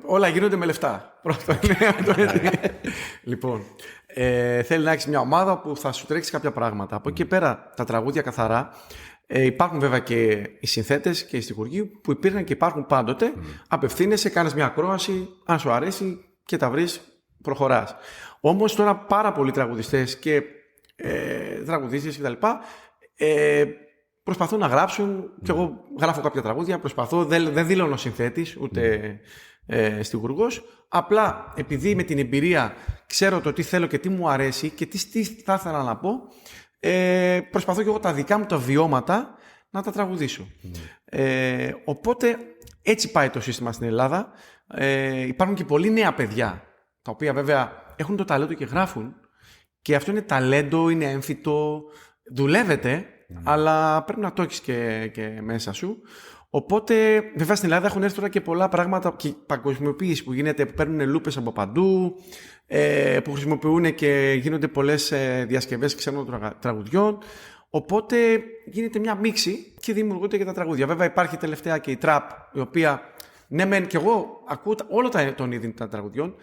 όλα γίνονται με λεφτά. Πρώτο είναι. Λοιπόν, θέλει να έχεις μια ομάδα που θα σου τρέξει κάποια πράγματα. Από εκεί και πέρα, τα τραγούδια καθαρά. Υπάρχουν βέβαια και οι συνθέτες και οι στιχουργοί που υπήρχαν και υπάρχουν πάντοτε. Απευθύνεσαι, κάνεις μια ακρόαση, αν σου αρέσει και τα βρεις, προχωράς. Όμως τώρα πάρα πολλοί τραγουδιστές και τραγουδίστες κτλ. Προσπαθούν να γράψουν, και εγώ γράφω κάποια τραγούδια, προσπαθώ, δεν δηλώνω συνθέτης ούτε στιχουργός. Απλά επειδή με την εμπειρία ξέρω το τι θέλω και τι μου αρέσει και τι θα ήθελα να πω, προσπαθώ και εγώ τα δικά μου τα βιώματα να τα τραγουδήσω. Οπότε έτσι πάει το σύστημα στην Ελλάδα. Υπάρχουν και πολλοί νέα παιδιά, τα οποία βέβαια έχουν το ταλέντο και γράφουν. Και αυτό είναι ταλέντο, είναι έμφυτο, δουλεύεται, αλλά πρέπει να το έχεις και μέσα σου. Οπότε, βέβαια στην Ελλάδα έχουν έρθει τώρα και πολλά πράγματα και παγκοσμιοποίηση που γίνεται, που παίρνουν λούπες από παντού, που χρησιμοποιούν και γίνονται πολλές διασκευές ξένων τραγουδιών. Οπότε γίνεται μια μίξη και δημιουργούνται και τα τραγούδια. Βέβαια υπάρχει τελευταία και η τραπ, η οποία ναι μεν και εγώ ακούω όλα των ίδιων των τραγουδιών,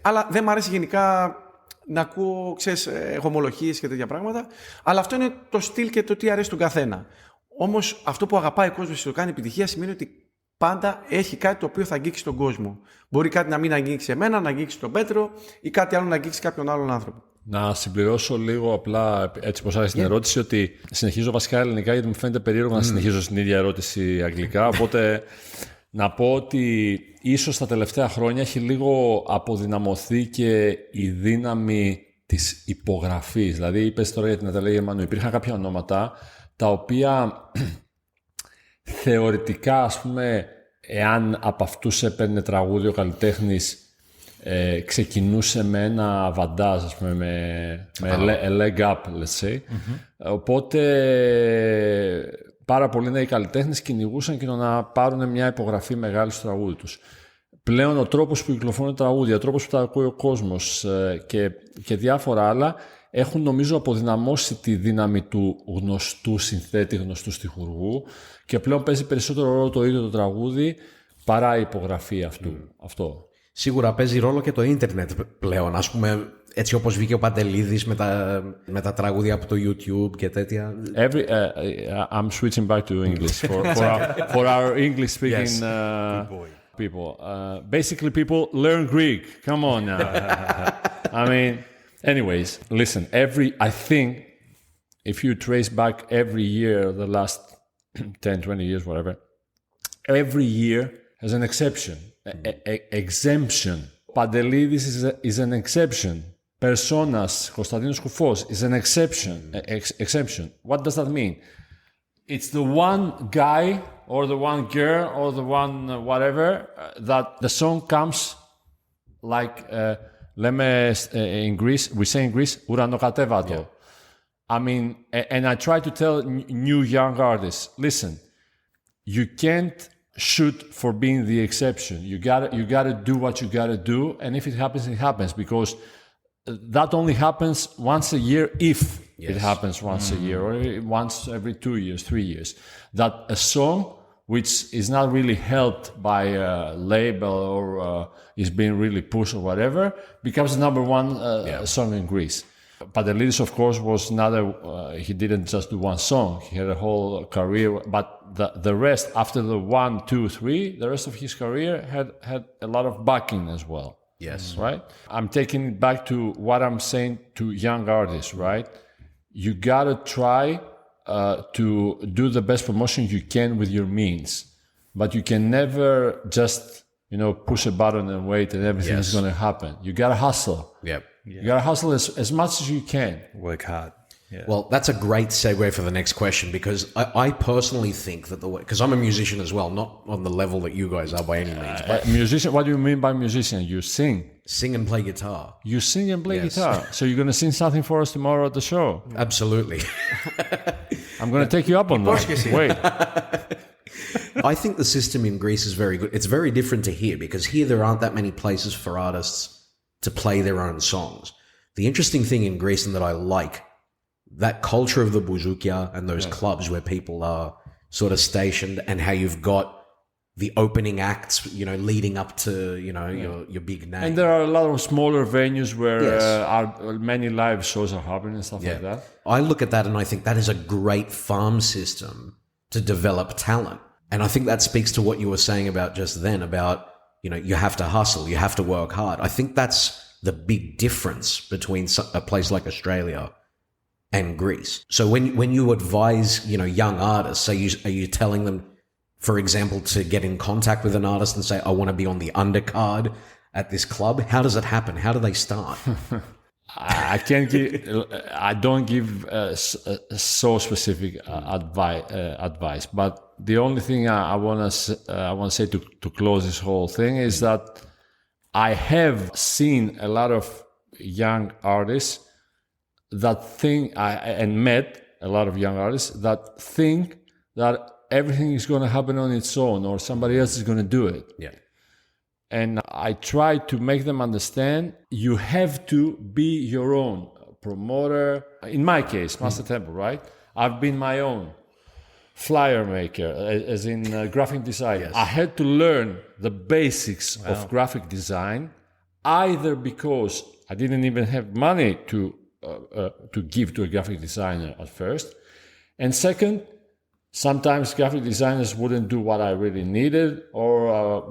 αλλά δεν μου αρέσει γενικά να ακούω, ξέρεις, γομολογίες και τέτοια πράγματα. Αλλά αυτό είναι το στυλ και το τι αρέσει τον καθένα. Όμως αυτό που αγαπάει ο κόσμος και το κάνει επιτυχία σημαίνει ότι πάντα έχει κάτι το οποίο θα αγγίξει τον κόσμο. Μπορεί κάτι να μην αγγίξει εμένα, να αγγίξει τον Πέτρο ή κάτι άλλο να αγγίξει κάποιον άλλον άνθρωπο. Να συμπληρώσω λίγο απλά, έτσι πως άρχισε την ερώτηση, ότι συνεχίζω βασικά ελληνικά γιατί μου φαίνεται περίεργο να συνεχίζω στην ίδια ερώτηση αγγλικά. Οπότε να πω ότι ίσως τα τελευταία χρόνια έχει λίγο αποδυναμωθεί και η δύναμη της υπογραφής. Δηλαδή, είπες τώρα για την Ναταλία Γερμανού, υπήρχαν κάποια ονόματα τα οποία θεωρητικά, ας πούμε, εάν από αυτούς έπαιρνε τραγούδι ο καλλιτέχνης, ξεκινούσε με ένα βαντάζ, ας πούμε, με a leg up, let's say. Οπότε πάρα πολλοί νέοι καλλιτέχνες κυνηγούσαν και να πάρουν μια υπογραφή μεγάλη στο τραγούδι τους. Πλέον ο τρόπος που κυκλοφορούν τα τραγούδια, ο τρόπος που τα ακούει ο κόσμος και διάφορα άλλα έχουν, νομίζω, αποδυναμώσει τη δύναμη του γνωστού συνθέτη, γνωστού στιχουργού, και πλέον παίζει περισσότερο ρόλο το ίδιο το τραγούδι παρά η υπογραφή αυτό. Σίγουρα παίζει ρόλο και το ίντερνετ πλέον, ας πούμε, έτσι όπως βγήκε ο Παντελίδης με τα τραγούδια από το YouTube και τέτοια. I'm switching back to English for our English speaking people. Basically, people learn Greek. Come on now. I mean, anyways, listen. I think if you trace back every year, the last 10, 20 years, whatever, every year has an exception. Exemption. Pandelidis is an exception. Personas, Konstantinos Koufos is an exception. Exception. What does that mean? It's the one guy or the one girl or the one whatever that the song comes like in Greece, we say in Greece, uranokatevato. I mean, and I try to tell new young artists, listen, you can't shoot for being the exception. You gotta do what you gotta do, and if it happens, it happens, because that only happens once a year, if it happens once a year, or once every 2 years, 3 years. That a song which is not really helped by a label or is being really pushed or whatever, becomes the number one song in Greece. Pandelidis, of course, was another, he didn't just do one song, he had a whole career, but the rest, after the 1, 2, 3, the rest of his career had a lot of backing as well. Yes. Right? I'm taking it back to what I'm saying to young artists, right? You gotta try to do the best promotion you can with your means, but you can never just, push a button and wait and everything is going to happen. You gotta hustle. Yep. You gotta hustle as much as you can. Work hard. Yeah. Well, that's a great segue for the next question, because I personally think that because I'm a musician as well, not on the level that you guys are by any means. But Musician, what do you mean by musician? You sing. Sing and play guitar. You sing and play guitar. So you're going to sing something for us tomorrow at the show? Absolutely. I'm going to take you up on that. Wait. I think the system in Greece is very good. It's very different to here, because here there aren't that many places for artists to play their own songs. The interesting thing in Greece, and that I like, that culture of the Bouzoukia and those clubs where people are sort of stationed, and how you've got the opening acts, leading up to, your big name. And there are a lot of smaller venues where many live shows are happening and stuff like that. I look at that and I think that is a great farm system to develop talent. And I think that speaks to what you were saying about just then, about, you have to hustle, you have to work hard. I think that's the big difference between a place like Australia and Greece. So when you advise, young artists, are you telling them, for example, to get in contact with an artist and say, I want to be on the undercard at this club? How does it happen? How do they start? I don't give so specific advice, but the only thing I want to say to close this whole thing is that I have seen a lot of young artists that think, and met a lot of young artists that think that everything is going to happen on its own, or somebody else is going to do it. Yeah. And I try to make them understand you have to be your own promoter. In my case, Master Tempo, right? I've been my own flyer maker, as in graphic design. Yes. I had to learn the basics of graphic design, either because I didn't even have money to give to a graphic designer at first, and second, sometimes graphic designers wouldn't do what I really needed, or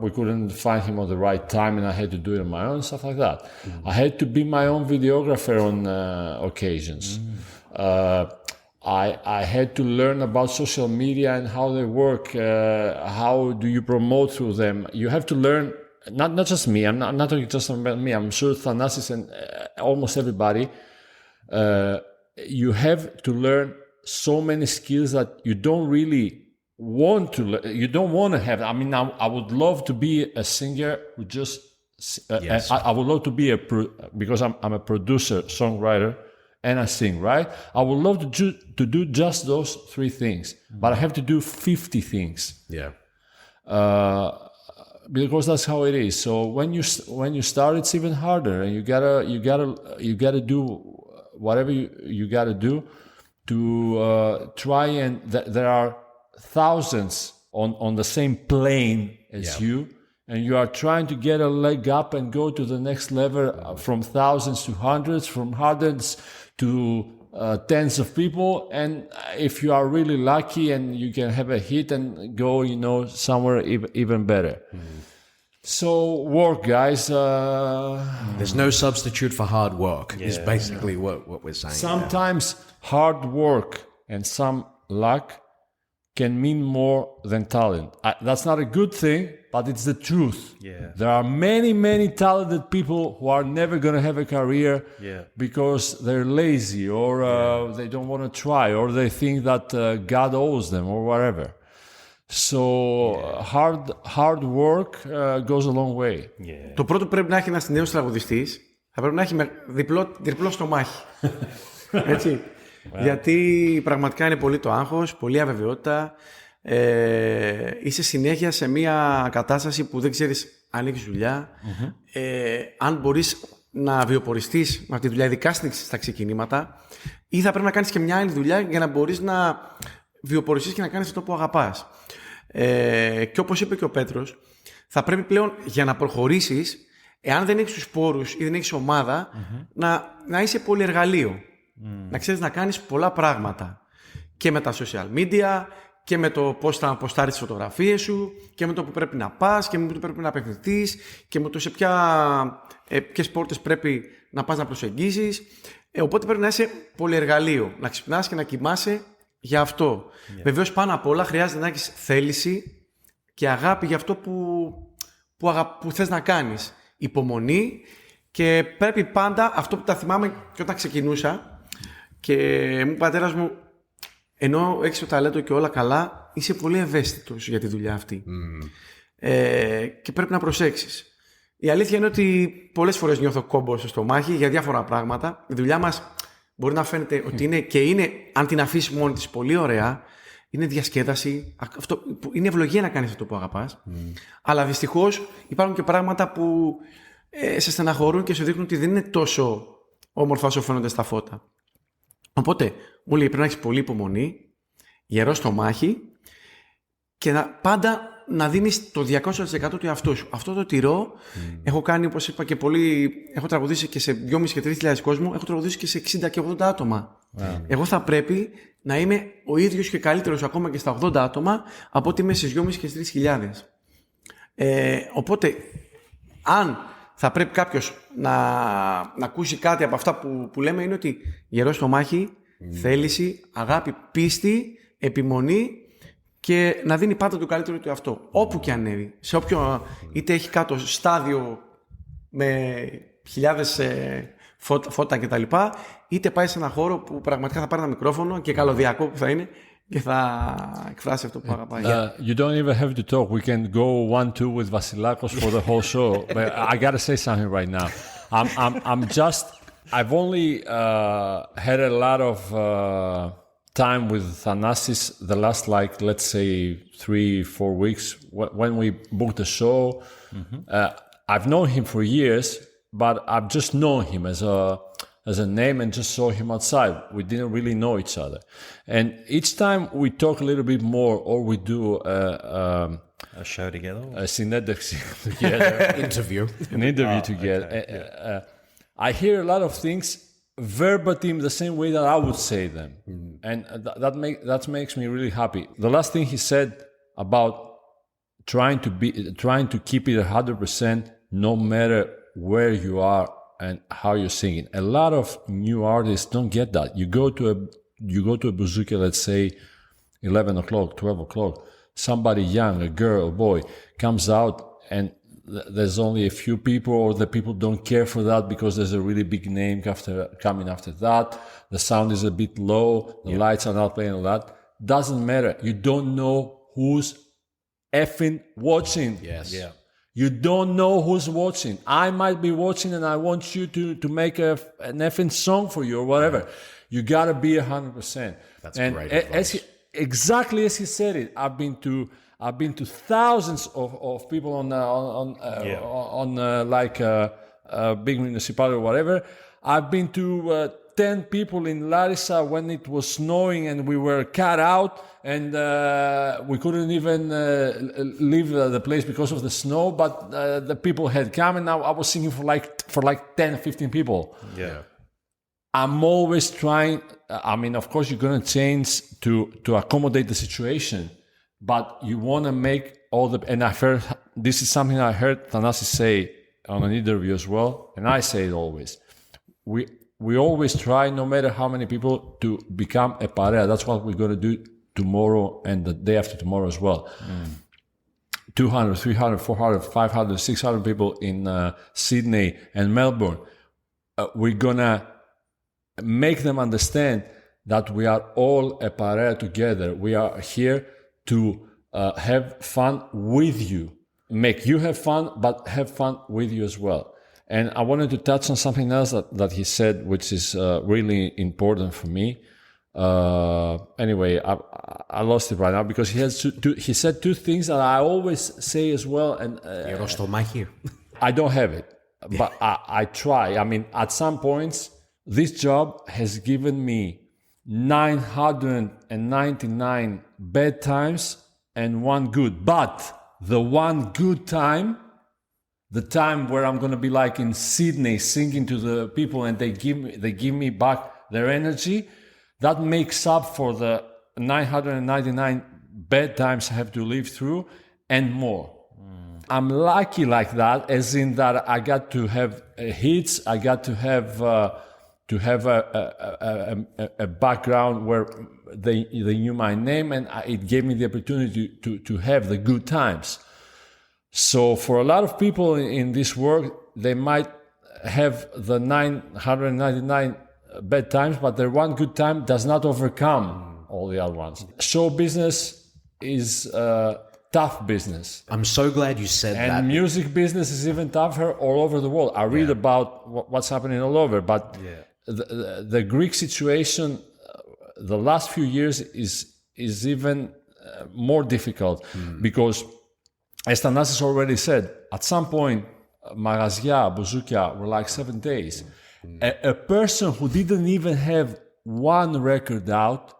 we couldn't find him on the right time and I had to do it on my own, stuff like that. I had to be my own videographer on occasions. I had to learn about social media and how they work. How do you promote through them? You have to learn, not just me, I'm not talking just about me, I'm sure Thanasis and almost everybody, you have to learn so many skills that you don't really want to learn. You don't want to have. I mean, I would love to be a singer who just. I would love to be because I'm a producer, songwriter, and I sing. Right. I would love to do just those 3 things, but I have to do 50 things. Yeah. Because that's how it is. So when you start, it's even harder, and you gotta do whatever you gotta do to try and there are thousands on the same plane as you, and you are trying to get a leg up and go to the next level from thousands to hundreds, from hundreds to tens of people. And if you are really lucky and you can have a hit and go, somewhere even better. So work, guys. There's no substitute for hard work, is basically what we're saying. Sometimes hard work and some luck can mean more than talent. That's not a good thing, but it's the truth. Yeah. There are many, many talented people who are never going to have a career because they're lazy or they don't want to try or they think that God owes them or whatever. So hard work goes a long way. Yeah. Το πρώτο που πρέπει να έχει ένας νέος τραγουδιστής θα πρέπει να έχει διπλό στομάχι. Έτσι. Γιατί πραγματικά είναι πολύ το άγχος, πολύ αβεβαιότητα. Είσαι συνέχεια σε μια κατάσταση που δεν ξέρεις αν έχεις δουλειά. Αν μπορείς να βιοποριστείς με αυτή τη δουλειά, ειδικά στα ξεκινήματα, ή θα πρέπει να κάνεις και μια άλλη δουλειά για να μπορείς να βιοποριστείς και να κάνεις αυτό που αγαπάς. Και όπως είπε και ο Πέτρος, θα πρέπει πλέον για να προχωρήσεις, εάν δεν έχεις τους πόρους ή δεν έχεις ομάδα, να είσαι πολυεργαλείο. Να ξέρεις να κάνεις πολλά πράγματα. Και με τα social media, και με το πώς θα αποστάρεις τις φωτογραφίες σου, και με το που πρέπει να πας, και με το που πρέπει να απευθυνθείς, και με το σε ποιες πόρτες πρέπει να πας να προσεγγίσεις. Οπότε πρέπει να είσαι πολυεργαλείο. Να ξυπνάς και να κοιμάσαι για αυτό. Βεβαίως πάνω απ' όλα χρειάζεται να έχεις θέληση και αγάπη για αυτό που θες να κάνεις. Υπομονή, και πρέπει πάντα, αυτό που τα θυμάμαι και όταν ξεκινούσα, και μου πατέρας μου, ενώ έχεις το ταλέντο και όλα καλά, είσαι πολύ ευαίσθητος για τη δουλειά αυτή. Και πρέπει να προσέξεις. Η αλήθεια είναι ότι πολλές φορές νιώθω κόμπο στο στομάχι για διάφορα πράγματα. Η δουλειά μας μπορεί να φαίνεται ότι είναι, αν την αφήσεις μόνη της, πολύ ωραία. Είναι διασκέδαση. Είναι ευλογία να κάνεις αυτό που αγαπάς. Αλλά δυστυχώς υπάρχουν και πράγματα που σε στεναχωρούν και σου δείχνουν ότι δεν είναι τόσο όμορφα όσο φαίνονται στα φώτα. Οπότε, μου λέει, πρέπει να έχεις πολύ υπομονή, γερό στομάχι και πάντα να δίνεις το 200% του εαυτού σου. Αυτό το τηρώ. Έχω κάνει, όπως είπα, και έχω τραγουδήσει και σε 2.500 και 3.000 κόσμο, έχω τραγουδήσει και σε 60 και 80 άτομα. Εγώ θα πρέπει να είμαι ο ίδιος και καλύτερος ακόμα και στα 80 άτομα από ότι είμαι στις 2.500 και 3.000. Οπότε, αν θα πρέπει κάποιος να ακούσει κάτι από αυτά που λέμε, είναι ότι γερό στομάχι, θέληση, αγάπη, πίστη, επιμονή και να δίνει πάντα το καλύτερο του εαυτό. Όπου και ανέβει, σε όποιο, είτε έχει κάτω στάδιο με χιλιάδες φώτα κτλ., είτε πάει σε ένα χώρο που πραγματικά θα πάρει ένα μικρόφωνο και καλωδιακό που θα είναι και θα εκφράσει αυτό που αγαπάει. You don't even have to talk. We can go 1-2 with Vasilakos for the whole show. But I gotta say something right now. I've only had a lot of time with Thanasis the last, let's say 3-4 weeks when we booked the show. I've known him for years, but I've just known him as a name and just saw him outside. We didn't really know each other. And each time we talk a little bit more or we do a show together? A συνέντευξη together. Interview. An interview together. Okay. I hear a lot of things verbatim the same way that I would say them. And that makes me really happy. The last thing he said about trying to keep it 100% no matter where you are and how you're singing. A lot of new artists don't get that. You go to a Bouzoukia, let's say 11 o'clock, 12 o'clock, somebody young, a girl, a boy, comes out and there's only a few people, or the people don't care for that because there's a really big name coming after that. The sound is a bit low. The lights are not playing all that. Doesn't matter. You don't know who's effing watching. Yes. Yeah. You don't know who's watching. I might be watching and I want you to make an effing song for you or whatever. You gotta be 100%. That's great advice. Exactly as he said it. I've been to thousands of people on big municipality or whatever. I've been to 10 people in Larissa when it was snowing and we were cut out and we couldn't even leave the place because of the snow. But the people had come and I was singing for like 10, 15 people. Yeah. I'm always trying. I mean, of course, you're going to change to accommodate the situation. But you want to make all the... And this is something I heard Thanasis say on an interview as well, and I say it always. We always try, no matter how many people, to become a parea. That's what we're going to do tomorrow and the day after tomorrow as well. 200, 300, 400, 500, 600 people in Sydney and Melbourne. We're going to make them understand that we are all a parea together. We are here to have fun with you, make you have fun, but have fun with you as well. And I wanted to touch on something else that he said, which is really important for me. Anyway, I lost it right now because he said two things that I always say as well. And I don't have it, but I try. I mean, at some points, this job has given me 999 bad times and one good. But the one good time, the time where I'm going to be like in Sydney singing to the people and they give me back their energy, that makes up for the 999 bad times I have to live through and more. I'm lucky like that, as in that I got to have hits, I got to have a background where they knew my name, and it gave me the opportunity to have the good times. So for a lot of people in this world, they might have the 999 bad times, but their one good time does not overcome all the other ones. Show business is tough business. I'm so glad you said that. And music business is even tougher all over the world. I read about what's happening all over, but the Greek situation, the last few years is even more difficult because, as Thanasis already said, at some point, Magazia, Bouzoukia were like 7 days. A person who didn't even have one record out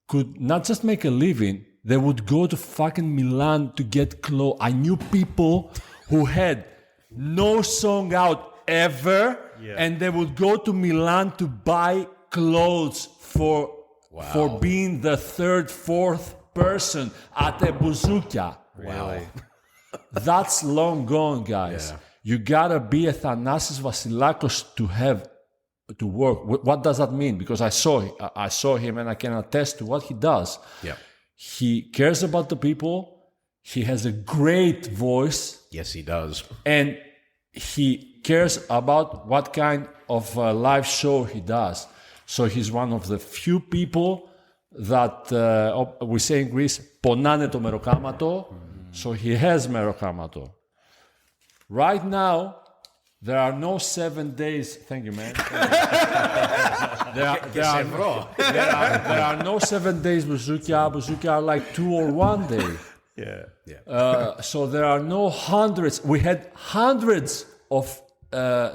could not just make a living, they would go to fucking Milan to get clothes. I knew people who had no song out ever, and they would go to Milan to buy clothes for being the third, fourth person at a Bouzoukia. Wow. That's long gone, guys. Yeah. You gotta be a Thanasis Vasilakos to work. What does that mean? Because I saw him and I can attest to what he does. Yeah. He cares about the people. He has a great voice. Yes, he does. And he cares about what kind of live show he does. So he's one of the few people that we say in Greece, ponane to merokamato. So he has merokamato. Right now, there are no 7 days. Thank you, man. There are no 7 days Bouzoukia. Bouzoukia are like 2 or 1 day. So there are no hundreds. We had hundreds of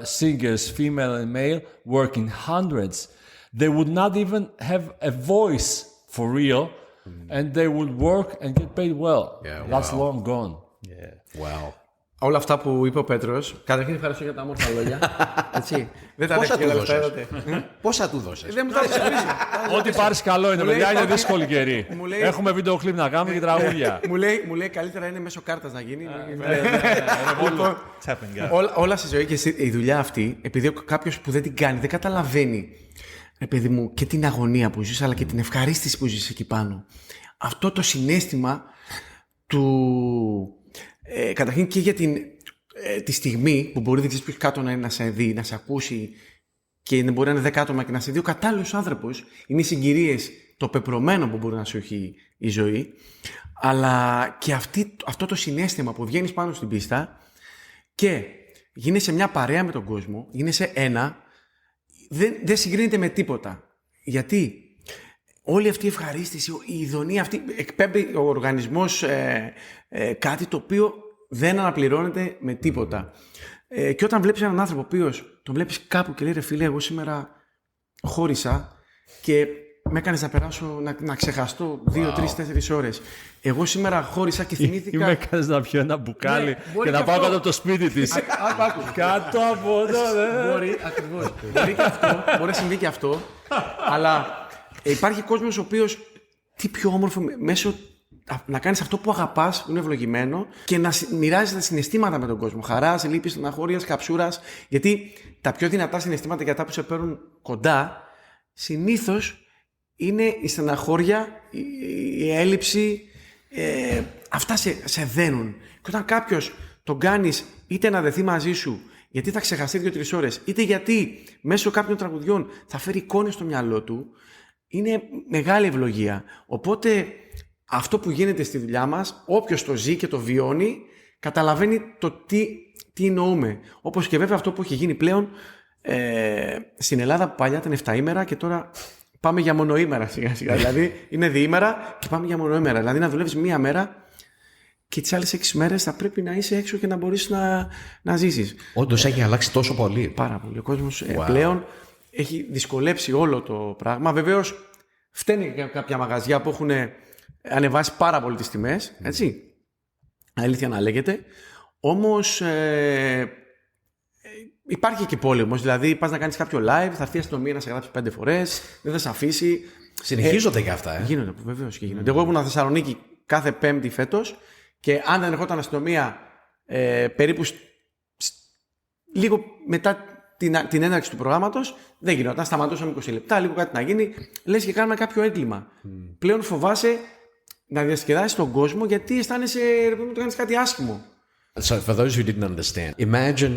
singers, female and male, working hundreds. They would not even have a voice for real, and they would work and get paid well. Yeah, That's long gone. Wow. Όλα αυτά που είπε ο Πέτρος, καταρχήν ευχαριστώ για τα όμορφα λόγια. Έτσι. Δεν τα δέχτηκα λεφτά. Πόσα του δώσεις? Δεν μου τα έδωσε. Ό,τι πάρεις καλό είναι, παιδιά, είναι δύσκολη καιρή. Έχουμε βίντεο κλιπ να κάνουμε και τραγούδια. Μου λέει καλύτερα είναι μέσω κάρτας να γίνει. Όλα στη ζωή και η δουλειά αυτή, επειδή κάποιος που δεν την κάνει, δεν καταλαβαίνει, παιδί μου, και την αγωνία που ζεις, αλλά και την ευχαρίστηση που ζεις εκεί πάνω. Αυτό το συναίσθημα του. Καταρχήν και για τη στιγμή που μπορεί δεν ξέρεις ποιος κάτω να είναι, να σε δει, να σε ακούσει και μπορεί να είναι 10 άτομα και να σε δει ο κατάλληλος άνθρωπος. Είναι οι συγκυρίες, το πεπρωμένο που μπορεί να σου έχει η ζωή, αλλά και αυτό το συναίσθημα που βγαίνεις πάνω στην πίστα και γίνεσαι μια παρέα με τον κόσμο, γίνεσαι ένα, δεν συγκρίνεται με τίποτα. Γιατί όλη αυτή η ευχαρίστηση, η ειδονία αυτή, εκπέμπει ο οργανισμός κάτι το οποίο δεν αναπληρώνεται με τίποτα. Και όταν βλέπεις έναν άνθρωπο ο οποίος τον βλέπεις κάπου και λέει ρε φίλε, εγώ σήμερα χώρισα και με έκανες να περάσω, να ξεχαστώ 2, 3, 4 ώρες. Εγώ σήμερα χώρισα και θυμήθηκα. Με έκανες να πιω ένα μπουκάλι και να πάω κάτω από το σπίτι της. Κάτω από εδώ, Μπορεί, ακριβώς. Μπορεί και αυτό, μπορεί να συμβεί και αυτό, αλλά υπάρχει κόσμος ο οποίος τι πιο όμορφο μέσω να κάνεις αυτό που αγαπάς, που είναι ευλογημένο και να μοιράζεις τα συναισθήματα με τον κόσμο. Χαράς, λύπης, στεναχώριας, καψούρας. Γιατί τα πιο δυνατά συναισθήματα για τα που σε παίρνουν κοντά, συνήθως είναι η στεναχώρια, η έλλειψη. Αυτά σε δένουν. Και όταν κάποιος τον κάνεις είτε να δεθεί μαζί σου, γιατί θα ξεχαστεί 2-3 ώρες, είτε γιατί μέσω κάποιων τραγουδιών θα φέρει εικόνες στο μυαλό του, είναι μεγάλη ευλογία. Οπότε αυτό που γίνεται στη δουλειά μας, όποιος το ζει και το βιώνει, καταλαβαίνει το τι εννοούμε. Όπως και βέβαια αυτό που έχει γίνει πλέον στην Ελλάδα, που παλιά ήταν 7 ημέρα και τώρα πάμε για μονοήμερα σιγά σιγά. Δηλαδή είναι διήμερα και πάμε για μονοήμερα. Δηλαδή να δουλεύεις μία μέρα και τις άλλες 6 μέρες θα πρέπει να είσαι έξω και να μπορείς να ζήσεις. Όντως έχει αλλάξει τόσο πολύ. Πάρα πολύ. Ο κόσμος πλέον έχει δυσκολέψει όλο το πράγμα. Βεβαίως φταίνει και κάποια μαγαζιά που έχουν ανεβάσει πάρα πολύ τις τιμές, έτσι. Αλήθεια να λέγεται. Όμως υπάρχει και πόλεμος. Δηλαδή πας να κάνεις κάποιο live, θα έρθει η αστυνομία να σε γράψει 5 φορές, δεν θα σε αφήσει. Συνεχίζονται και αυτά. Γίνονται, βεβαίως και γίνονται. Εγώ ήμουν Θεσσαλονίκη κάθε Πέμπτη φέτος και αν δεν ερχόταν αστυνομία περίπου λίγο μετά την έναρξη του προγράμματος, δεν γινόταν. Σταματούσαμε 20 λεπτά, λίγο κάτι να γίνει, λες και κάνουμε κάποιο έγκλημα. Πλέον φοβάσαι να διασκεδάσεις τον κόσμο γιατί αισθάνεσαι ότι κάνεις κάτι άσχημο. So for those who didn't understand, imagine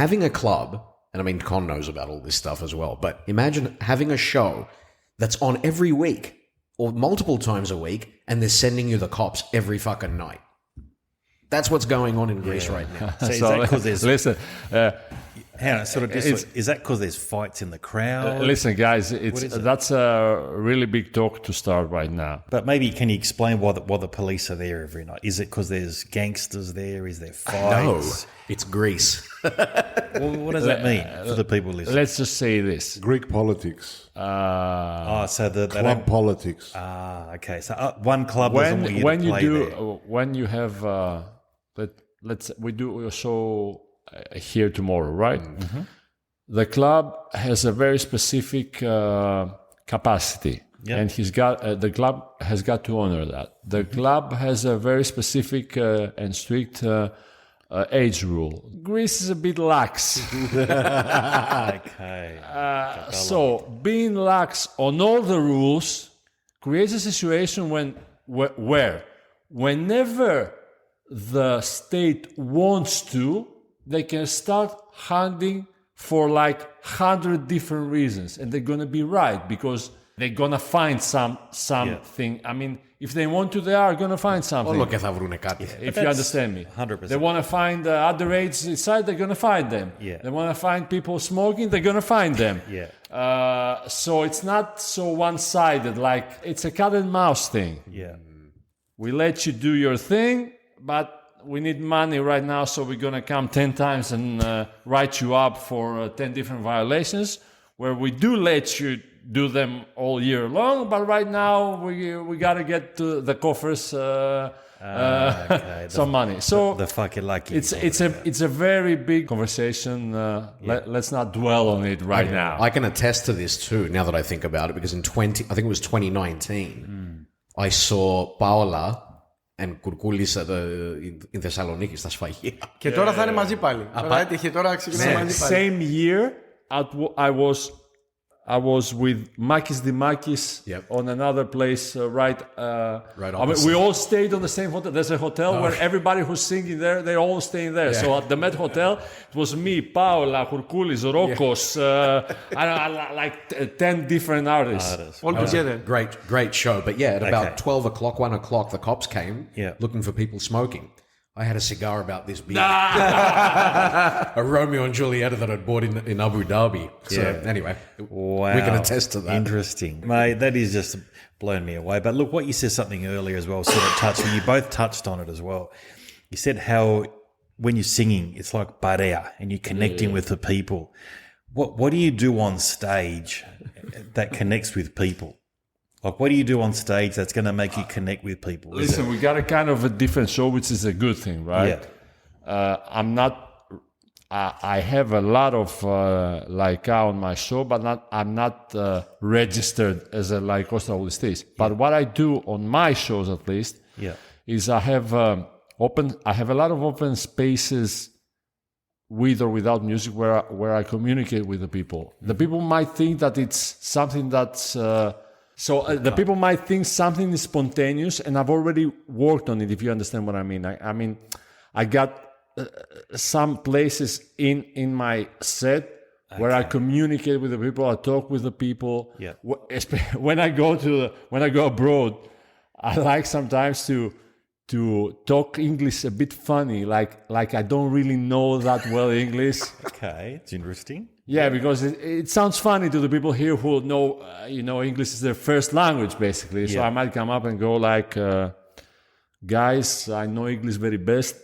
having a club, and I mean Con knows about all this stuff as well, but imagine having a show that's on every week or multiple times a week and they're sending you the cops every fucking night. That's what's going on in Greece right now. So is that because there's... Listen, is that because there's fights in the crowd? Listen, guys, that's a really big talk to start right now. But maybe can you explain why the police are there every night? Is it because there's gangsters there? Is there fights? No, it's Greece. Well, what does that mean for the people listening? Let's just say this. Greek politics. So club politics. Okay. So one club doesn't want you to play there. When you have, we do a show here tomorrow, right? Mm-hmm. The club has a very specific capacity, and the club has got to honor that. The club has a very specific and strict age rule. Greece is a bit lax. Okay. So being lax on all the rules creates a situation where whenever the state wants to, they can start hunting for like 100 different reasons, and they're going to be right because they're going to find something. I mean, if they want to, they are going to find something. Όλο και θα βρούνε κάτι. If you understand me. 100%. They want to find underage inside, they're going to find them. Yeah. They want to find people smoking, they're going to find them. Yeah. So it's not so one-sided, like it's a cat and mouse thing. Yeah. We let you do your thing, but we need money right now, so we're going to come 10 times and write you up for 10 different violations, where we do let you do them all year long, but right now we got to get to the coffers some money. So the fucking lucky. It's a very big conversation. Let's not dwell on it right now. I can attest to this too, now that I think about it, because I think it was 2019, I saw Paola and Kourkoulis in Thessaloniki στα σφαγεία. Και τώρα θα είναι μαζί πάλι. Τώρα έτυχε, τώρα ξεκινάμε μαζί πάλι. Same year, I was with Makis Dimakis on another place right opposite. I mean, we all stayed on the same hotel. There's a hotel where everybody who's singing there, they're all staying there. So at the Met Hotel, it was me, Paola, Kourkoulis, Rokos, like 10 different artists. All together. Great show. But at about 12 o'clock, 1 o'clock, the cops came looking for people smoking. I had a cigar about this big. A Romeo and Juliet that I'd bought in Abu Dhabi. So anyway, we can attest to that. Interesting. Mate, that is just blown me away. But look, what you said something earlier as well sort of touched me. You both touched on it as well. You said how when you're singing, it's like barea and you're connecting with the people. What do you do on stage that connects with people? Like, what do you do on stage that's going to make you connect with people? Listen, we got a kind of a different show, which is a good thing, right? Yeah. I have a lot of laika on my show, but I'm not registered as a laikos τραγουδιστής. But what I do on my shows, at least, is I have a lot of open spaces with or without music where I communicate with the people. The people might think that it's something that's... the people might think something is spontaneous, and I've already worked on it, if you understand what I mean. I mean, I got some places in my set where I communicate with the people, I talk with the people. Yeah. When I go abroad, I like sometimes to talk English a bit funny, like I don't really know that well English. Okay, it's interesting. Yeah, because it sounds funny to the people here who know, English is their first language, basically. So I might come up and go like, guys, I know English very best.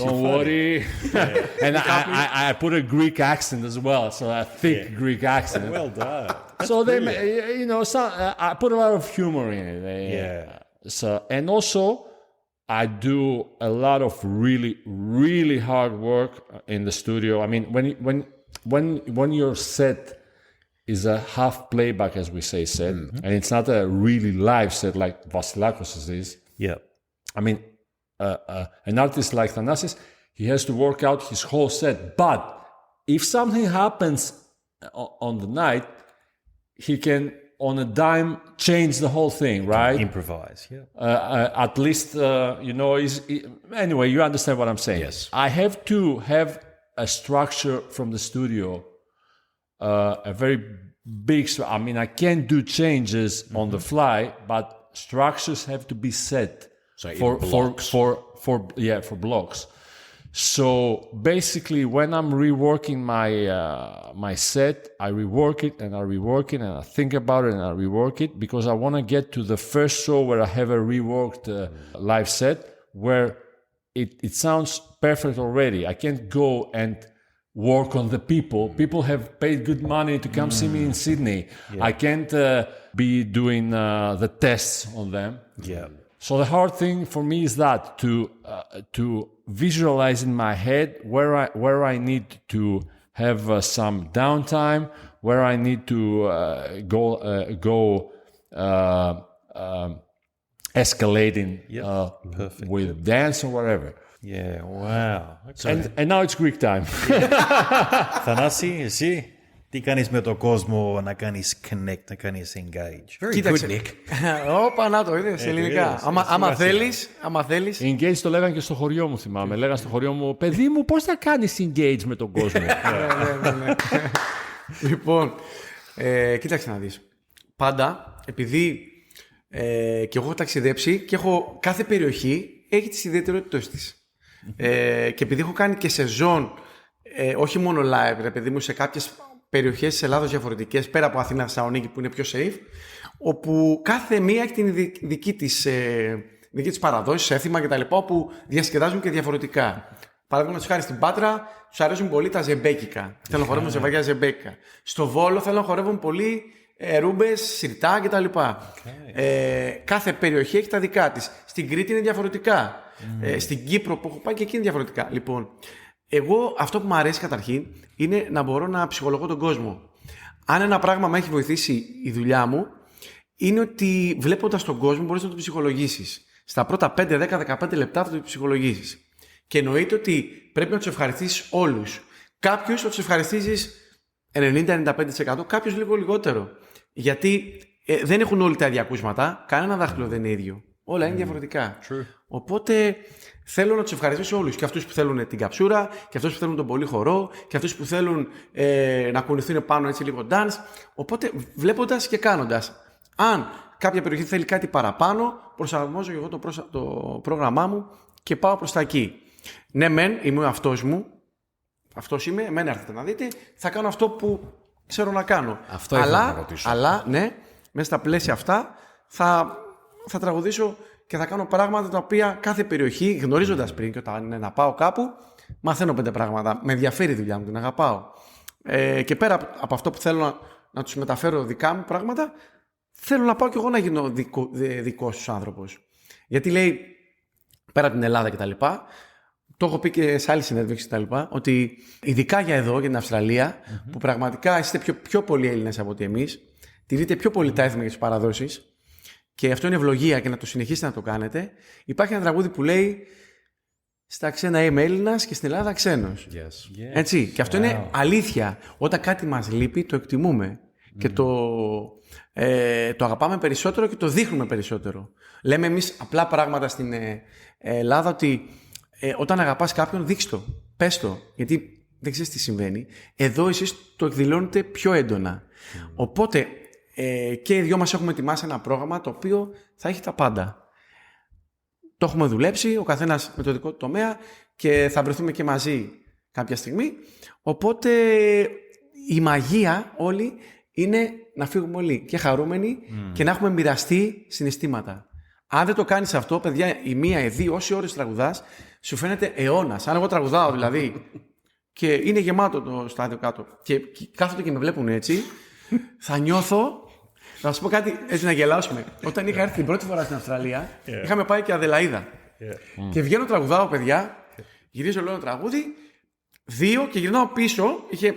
Don't worry. And I put a Greek accent as well, so a thick Greek accent. Well done. So they, I put a lot of humor in it. So, and also, I do a lot of really, really hard work in the studio. I mean, when your set is a half playback, as we say, set, and it's not a really live set like Vasilakos is. Yeah. I mean, an artist like Thanasis, he has to work out his whole set. But if something happens on the night, he can, on a dime, change the whole thing, right? Improvise, at least, anyway, you understand what I'm saying. Yes. I have to have a structure from the studio, a very big, I mean, I can't do changes on the fly, but structures have to be set for blocks. So basically, when I'm reworking my set, I rework it and I think about it and I rework it because I want to get to the first show where I have a reworked live set where it sounds perfect already. I can't go and work on the people. People have paid good money to come see me in Sydney. I can't be doing the tests on them. Yeah. So the hard thing for me is that to visualize in my head where I need to have some downtime, where I need to go escalating with dance or whatever. Yeah, wow. Okay. And now it's Greek time. Θανάση, εσύ τι κάνεις με τον κόσμο να κάνεις connect, να κάνεις engage? Very good, Nick. Όπα, να το είδες, ελληνικά. Άμα θέλεις. Engage το λέγανε και στο χωριό μου, θυμάμαι. Λέγανε στο χωριό μου, παιδί μου, πώς θα κάνεις engage με τον κόσμο? Ναι. Λοιπόν, κοίταξε να δεις. Πάντα, επειδή και εγώ έχω ταξιδέψει και κάθε περιοχή έχει τις ιδιαιτερότητες της. Και επειδή έχω κάνει και σεζόν, όχι μόνο live, ρε παιδί μου, σε κάποιες περιοχές της Ελλάδος διαφορετικές, πέρα από Αθήνα, Θεσσαλονίκη που είναι πιο safe, όπου κάθε μία έχει την δική της παραδόση, έθιμα κτλ. Που διασκεδάζουν και διαφορετικά. Παραδείγματος χάρη στην Πάτρα, τους αρέσουν πολύ τα ζεμπέκικα. Θέλω να χορεύουν ζευγάρια ζεμπέκικα. Στο Βόλο θέλω να χορεύουν πολύ ρούμπες, σιρτά κτλ. Κάθε περιοχή έχει τα δικά της. Στην Κρήτη είναι διαφορετικά. Στην Κύπρο που έχω πάει και εκεί είναι διαφορετικά. Λοιπόν, εγώ αυτό που μου αρέσει καταρχήν είναι να μπορώ να ψυχολογώ τον κόσμο. Αν ένα πράγμα με έχει βοηθήσει η δουλειά μου, είναι ότι βλέποντας τον κόσμο μπορείς να τον ψυχολογήσεις. Στα πρώτα 5, 10, 15 λεπτά θα τον ψυχολογήσεις. Και εννοείται ότι πρέπει να τους ευχαριστήσεις όλους. Κάποιους θα τους ευχαριστήσεις 90-95%, κάποιους λίγο λιγότερο. Γιατί δεν έχουν όλοι τα ίδια ακούσματα, κανένα δάχτυλο δεν είναι ίδιο. Όλα είναι διαφορετικά. Οπότε θέλω να τους ευχαριστήσω όλους. Και αυτούς που θέλουν την καψούρα, και αυτούς που θέλουν τον πολύ χορό, και αυτούς που θέλουν να κουνηθούν πάνω έτσι λίγο dance. Οπότε βλέποντας και κάνοντας. Αν κάποια περιοχή θέλει κάτι παραπάνω, προσαρμόζω εγώ το πρόγραμμά μου και πάω προς τα εκεί. Ναι, μεν, είμαι ο αυτός μου. Αυτός είμαι, εμένα έρθετε να δείτε. Θα κάνω αυτό που ξέρω να κάνω. Αυτό ήθελα να ρωτήσω. Αλλά, ναι, μέσα στα πλαίσια αυτά θα τραγουδήσω και θα κάνω πράγματα τα οποία κάθε περιοχή, γνωρίζοντας πριν και όταν είναι να πάω κάπου, μαθαίνω 5 πράγματα. Με ενδιαφέρει η δουλειά μου, την αγαπάω. Και πέρα από αυτό που θέλω να τους μεταφέρω δικά μου πράγματα, θέλω να πάω κι εγώ να γίνω δικός τους άνθρωπος. Γιατί λέει, πέρα από την Ελλάδα κτλ., το έχω πει και σε άλλη συνέντευξη κτλ., ότι ειδικά για εδώ, για την Αυστραλία, που πραγματικά είστε πιο πολλοί Έλληνες από ότι εμείς, τηρείτε πιο πολύ τα έθιμα και τις παραδόσεις, και αυτό είναι ευλογία και να το συνεχίσετε να το κάνετε. Υπάρχει ένα τραγούδι που λέει «Στα ξένα είμαι Έλληνας και στην Ελλάδα ξένος». Έτσι. Και αυτό είναι αλήθεια. Όταν κάτι μας λείπει, το εκτιμούμε. Και το αγαπάμε περισσότερο και το δείχνουμε περισσότερο. Λέμε εμείς απλά πράγματα στην Ελλάδα ότι όταν αγαπάς κάποιον, δείξ' το, πες το, γιατί δεν ξέρεις τι συμβαίνει. Εδώ εσείς το εκδηλώνετε πιο έντονα. Οπότε και οι δυο μας έχουμε ετοιμάσει ένα πρόγραμμα το οποίο θα έχει τα πάντα. Το έχουμε δουλέψει, ο καθένας με το δικό του τομέα, και θα βρεθούμε και μαζί κάποια στιγμή. Οπότε η μαγεία όλη είναι να φύγουμε όλοι και χαρούμενοι και να έχουμε μοιραστεί συναισθήματα. Αν δεν το κάνεις αυτό, παιδιά, η μία, η δύο, όσοι ώρες τραγουδάς, σου φαίνεται αιώνας. Αν εγώ τραγουδάω δηλαδή και είναι γεμάτο το στάδιο κάτω και κάθονται και με βλέπουν έτσι, θα νιώθω. Να σας πω κάτι, έτσι να γελάσουμε. Όταν είχα έρθει την πρώτη φορά στην Αυστραλία, είχαμε πάει και Αδελαΐδα. Και βγαίνω, τραγουδάω, παιδιά, γυρίζω λέω ένα τραγούδι, 2 και γυρνάω πίσω. Είχε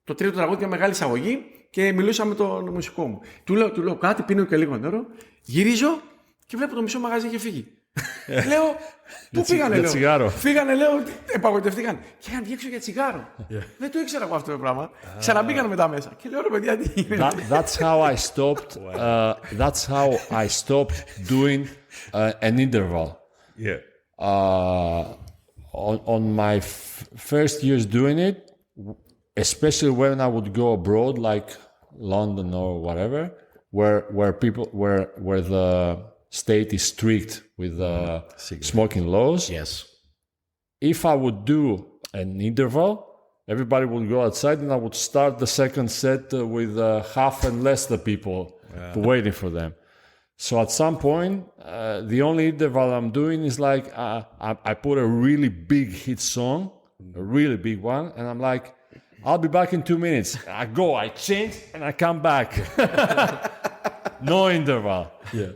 το τρίτο τραγούδι μια μεγάλη εισαγωγή και μιλούσα με τον μουσικό μου. Του λέω κάτι, πίνω και λίγο νερό, γυρίζω και βλέπω το μισό μαγαζί είχε φύγει. Λέω, πού πήγανε, λέω. Τσιγάρο. Φύγανε, λέω, επαγοητευτήκαν. Και είχαν βγει έξω για τσιγάρο. Δεν το ήξερα εγώ αυτό το πράγμα. Ξαναμπήκαν μετά μέσα. Και λέω, ρε παιδιά, τι είναι. That's how I stopped doing an interval. On my first years doing it, especially when I would go abroad, like London or whatever, where the state is strict with smoking laws. Yes. If I would do an interval, everybody would go outside and I would start the second set with half and less the people waiting for them. So at some point, the only interval I'm doing is like I put a really big hit song, a really big one, and I'm like, I'll be back in 2 minutes. I go, I change, and I come back. No interval. Yeah.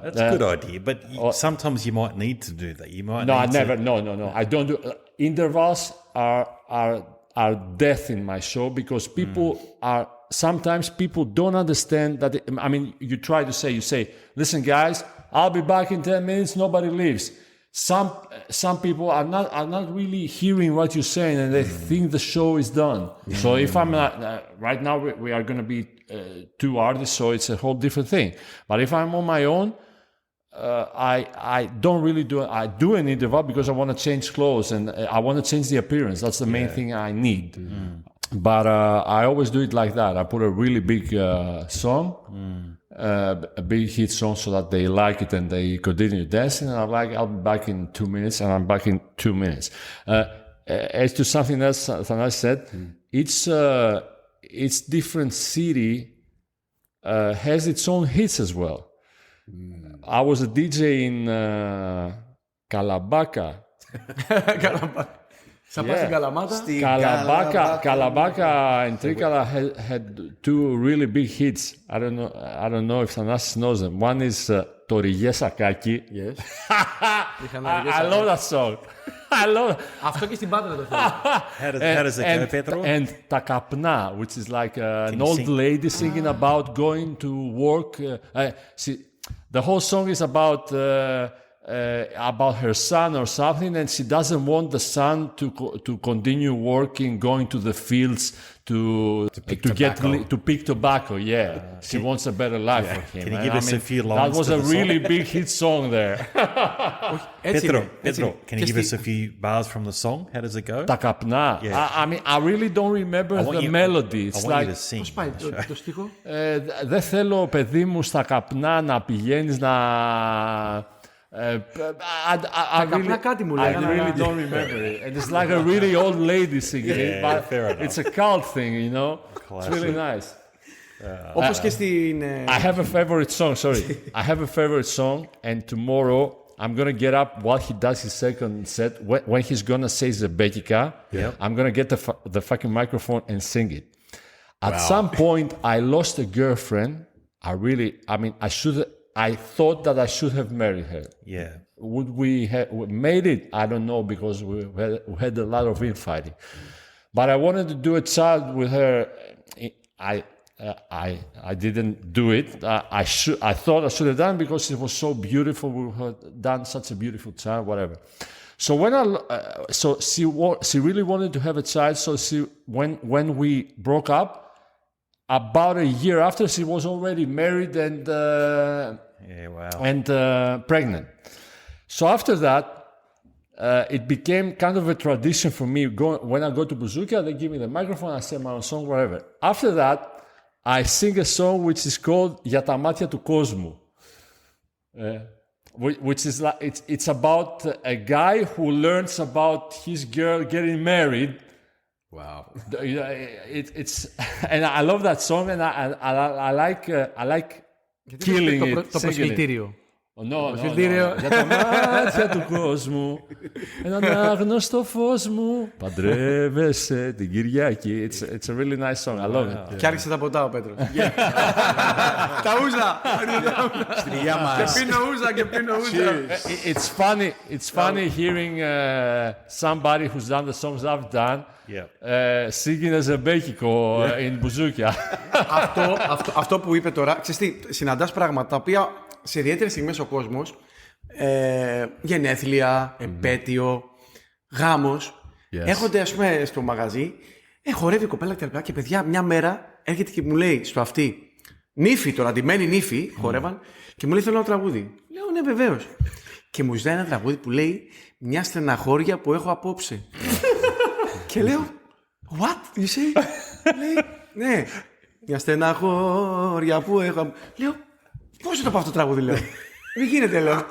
That's a good idea, but sometimes you might need to do that. You might. No, I never. No. I don't do intervals. Are death in my show because people are. Sometimes people don't understand that. I mean, you try to say. You say, "Listen, guys, I'll be back in 10 minutes. Nobody leaves." Some people are not really hearing what you're saying, and they think the show is done. So if I'm right now, we are going to be 2 artists, so it's a whole different thing. But if I'm on my own, I don't really do it. I do an interval because I want to change clothes and I want to change the appearance. That's the main thing I need. But I always do it like that. I put a really big song, a big hit song, so that they like it and they continue dancing. And I'm like, I'll be back in 2 minutes, and I'm back in 2 minutes. As to something else Thanasis said, each different city has its own hits as well. I was a DJ in Kalabaka. Θα πας στην Καλαμάτα. Kalabaka and Trikala had two really big hits. I don't know if Thanasis knows them. One is Torige Sakaki. Yes. I love that song. I love it. Αυτό και στην Πάτρα το θέλω. How does it go, Pedro? And Takapna, which is like an old lady singing about going to work. The whole song is about her son or something, and she doesn't want the son to continue working, going to the fields to pick tobacco. Yeah, she wants a better life for him. Can you give us a few lines? That was a really big hit song there. Pedro, can you give us a few bars from the song? How does it go? Takapna. I mean, I really don't remember the melody. It's I want like. you to sing. Πώς πάει το στίχο? Δεν θέλω, παιδί μου, στα καπνά να πηγαίνεις να. I really don't remember it. And it's like a really old lady singing it, but it's a cult thing, you know? It's really nice. Όπως και στην... I have a favorite song, I have a favorite song, and tomorrow I'm going to get up while he does his second set. When he's going to say Zebekika, I'm going to get the fucking microphone and sing it. At some point, I lost a girlfriend. I thought that I should have married her. Yeah. Would we have made it? I don't know, because we had a lot of infighting. But I wanted to do a child with her. I didn't do it. I thought I should have done, because it was so beautiful. We had done such a beautiful child, whatever. So she really wanted to have a child. So when we broke up, about a year after, she was already married and pregnant. So after that, it became kind of a tradition for me. When I go to Bouzoukia, they give me the microphone, I say my own song, whatever. After that, I sing a song which is called Για τα μάτια του κόσμου, which is like it's about a guy who learns about his girl getting married. Wow. It's and I love that song, and I like killing it. Το προσφυλτήριο. Για τα μάτια του κόσμου, έναν άγνωστο φως μου, παντρεύεσαι την Κυριακή. It's a really nice song. I love it. Και άρχισε τα ποτά ο Πέτρος. Τα ούζα. Στην υγεία μας. Και πίνω ούζα. It's funny hearing somebody who's done the songs I've done singing a Ζεμπέκικο in Bouzoukia. Αυτό που είπε τώρα, ξέρεις τι, συναντάς πράγματα τα οποία σε ιδιαίτερες στιγμές ο κόσμος, γενέθλια, επέτειο, γάμος, έρχονται, ας πούμε, στο μαγαζί, χορεύει η κοπέλα και παιδιά μια μέρα έρχεται και μου λέει στο αυτί, νύφη, τώρα ντυμένη νύφη, χορεύαν, και μου λέει θέλω ένα τραγούδι. Λέω ναι, βεβαίως. Και μου ζητάει ένα τραγούδι που λέει μια στεναχώρια που έχω απόψε. Και λέω, what, you say? Λέει, ναι, μια στεναχώρια που έχω. Λέω, πώς το πάω αυτό το τραγούδι, λέω. Δεν γίνεται, λέω.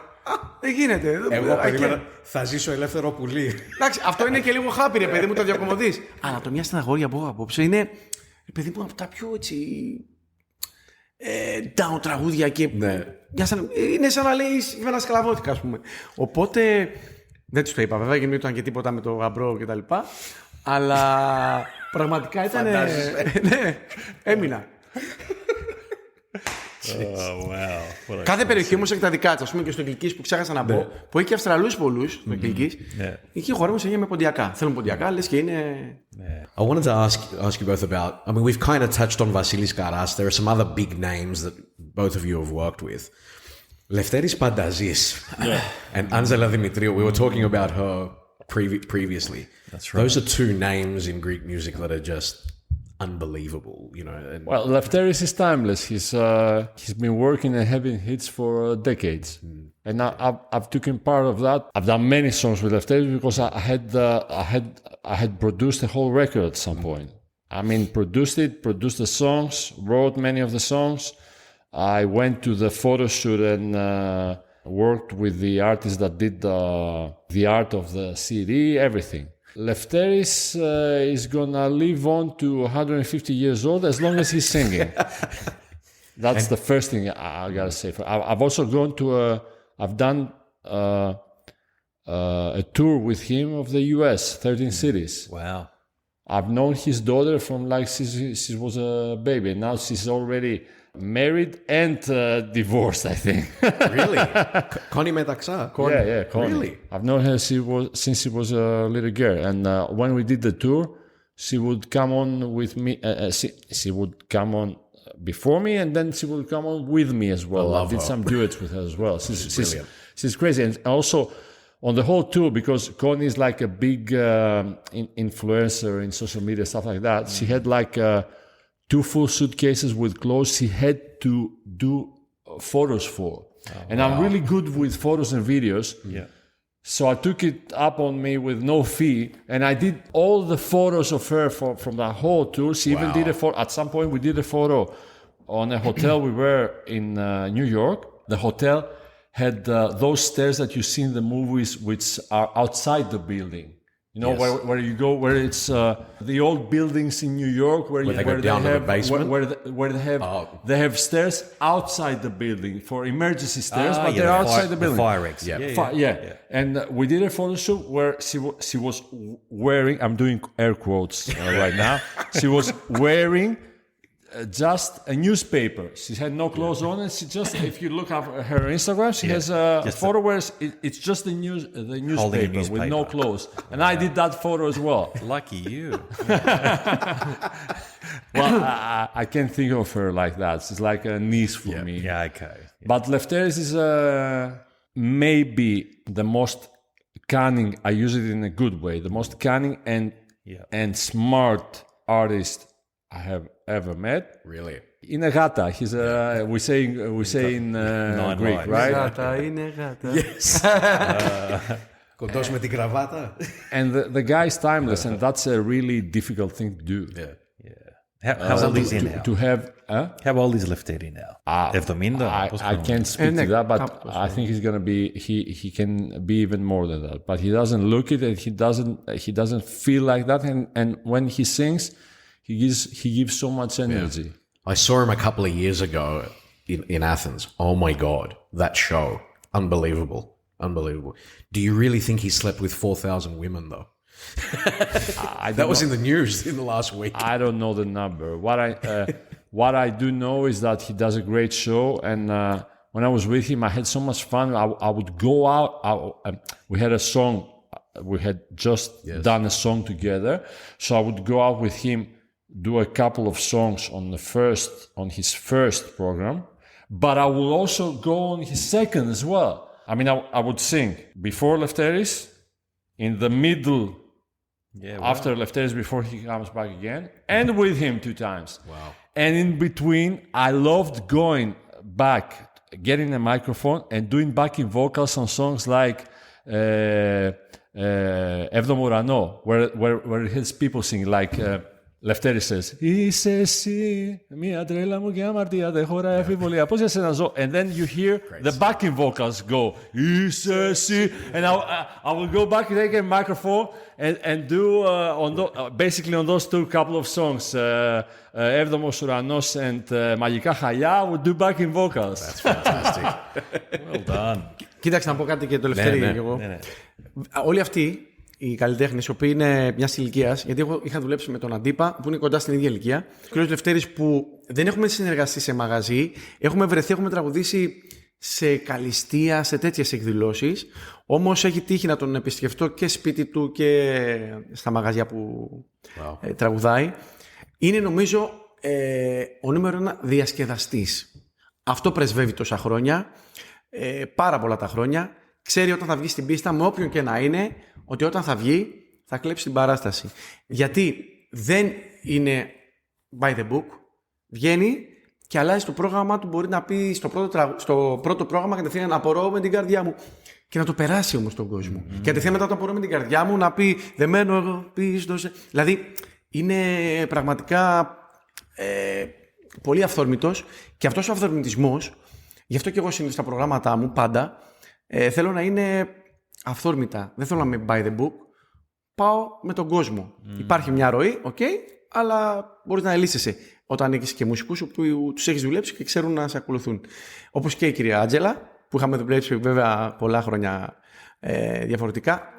Δεν γίνεται. Εγώ περίμενα, θα ζήσω ελεύθερο πουλί. Εντάξει, αυτό είναι και λίγο χάπι, ρε παιδί μου, το διακομωδείς. Αλλά το μια στεναχώρια που έχω απόψε είναι, παιδί μου, από τα πιο έτσι down τραγούδια και είναι σαν να λέει με ένα σκλαβώτικα, ας πούμε. Οπότε δεν τους το είπα βέβαια, γιατί δεν ήταν και τίποτα με το γαμπρό και τα λοιπά, αλλά πραγματικά ήταν ναι, έμεινα. Κάθε περιοχή όμως έχει τα δικά της. Ας πούμε και στο Αγγλικής που ξέχασα να πω, που έχει και Αυστραλούς πολλούς στο Αγγλικής, εκεί χορεύουν σε με ποντιακά. Θέλουν ποντιακά, λες και είναι. I wanted to ask you both about, I mean, we've kind of touched on Vasilis Karras. There are some other big names that both of you have worked with. Lefteris Pantazis and Anzela Dimitriou. We were talking about her previously. That's right. Those are two names in Greek music that are just unbelievable, you know. Well, Lefteris is timeless. He's been working and having hits for decades, and I've taken part of that. I've done many songs with Lefteris because I had produced a whole record at some point. I mean, produced the songs, wrote many of the songs. I went to the photo shoot and worked with the artist that did the art of the CD, everything. Lefteris is gonna live on to 150 years old as long as he's singing. That's the first thing I gotta say. I've also gone to I've done a tour with him of the US, 13 cities. Wow. I've known his daughter from like she was a baby, and now she's already married and divorced, I think. Really? Connie Metaxa? Yeah, Connie. Really? I've known her since she was a little girl, and when we did the tour, she would come on with me. She would come on before me, and then she would come on with me as well. I did some duets with her as well. She's crazy, and also on the whole tour, because Connie is like a big influencer in social media, stuff like that. She had like 2 full suitcases with clothes she had to do photos for. And I'm really good with photos and videos. Yeah. So I took it up on me with no fee, and I did all the photos of her from the whole tour. She even did a photo. At some point, we did a photo on a hotel we were in New York. The hotel had those stairs that you see in the movies, which are outside the building. You know, where you go, where it's the old buildings in New York, where they have the basement, where they have stairs outside the building for emergency stairs, but they're outside the building. The fire exit. And we did a photo shoot where she was wearing. I'm doing air quotes right now. She was wearing just a newspaper. She had no clothes on, and she just, if you look at her Instagram, she has a photo where it's just the newspaper with no clothes. And I did that photo as well. Lucky you. Well, I can't think of her like that. She's like a niece for me. Yeah, okay. Yeah. But Lefteris is maybe the most cunning, I use it in a good way, the most cunning and smart artist I have ever met. Really? Είναι γάτα. He's we say in Greek, right? Γάτα, είναι γάτα. Yes. Κοντός με την κραβάτα. And the guy is timeless, and that's a really difficult thing to do. Yeah. How old is he now? To have... How old is Lefteris now? 70? I can't speak to that, but I think he's gonna be... He can be even more than that. But he doesn't look it, and he doesn't feel like that. And when he sings... He gives so much energy. Yeah. I saw him a couple of years ago in Athens. Oh my God, that show. Unbelievable. Do you really think he slept with 4,000 women though? That was in the news in the last week. I don't know the number. What I do know is that he does a great show, and when I was with him, I had so much fun. I would go out. We had a song. We had just done a song together, so I would go out with him, do a couple of songs on his first program, but I will also go on his second as well. I mean, I would sing before Lefteris, in the middle, after Lefteris, before he comes back again, and with him 2 times. Wow. And in between, I loved going back, getting a microphone and doing backing vocals on songs like Έβδομο ουρανό, where it has people singing like Lefteris says, είσαι εσύ, μια τρέλα μου και αμαρτία, δεν χωράει αφιβολία. Πώς για σένα ζω? And then you hear the backing vocals go, είσαι εσύ. And I will go back, take a microphone and do basically on those 2 couple of songs, Έβδομος ουρανός and Μαγικά χαλιά, I would do backing vocals. That's fantastic. Well done. Κοίταξε να πω κάτι και το Λευτέρη. Όλοι αυτοί οι καλλιτέχνες, οι οποίοι είναι μια ηλικία, γιατί εγώ είχα δουλέψει με τον Αντίπα, που είναι κοντά στην ίδια ηλικία, και ο Λευτέρης που δεν έχουμε συνεργαστεί σε μαγαζί, έχουμε βρεθεί, έχουμε τραγουδήσει σε καλυστεία, σε τέτοιες εκδηλώσεις. Όμως έχει τύχει να τον επισκεφτώ και σπίτι του και στα μαγαζιά που τραγουδάει. Είναι νομίζω ο νούμερο 1 διασκεδαστής. Αυτό πρεσβεύει τόσα χρόνια, πάρα πολλά τα χρόνια. Ξέρει όταν θα βγει στην πίστα, με όποιον και να είναι, ότι όταν θα βγει θα κλέψει την παράσταση. Γιατί δεν είναι by the book, βγαίνει και αλλάζει το πρόγραμμα του. Μπορεί να πει στο πρώτο πρόγραμμα κατευθείαν απορώ με την καρδιά μου και να το περάσει όμως τον κόσμο. Και κατευθείαν μετά το απορώ με την καρδιά μου να πει δεμένο εγώ πίστοσε. Δηλαδή είναι πραγματικά πολύ αυθόρμητος, και αυτός ο αυθορμητισμός, γι' αυτό και εγώ συνήθως στα προγράμματά μου πάντα θέλω να είναι αυθόρμητα. Δεν θέλω να είμαι by the book. Πάω με τον κόσμο. Υπάρχει μια ροή, αλλά μπορείς να ελύσεσαι όταν έχεις και μουσικούς που τους έχεις δουλέψει και ξέρουν να σε ακολουθούν. Όπως και η κυρία Άντζελα, που είχαμε δουλέψει βέβαια πολλά χρόνια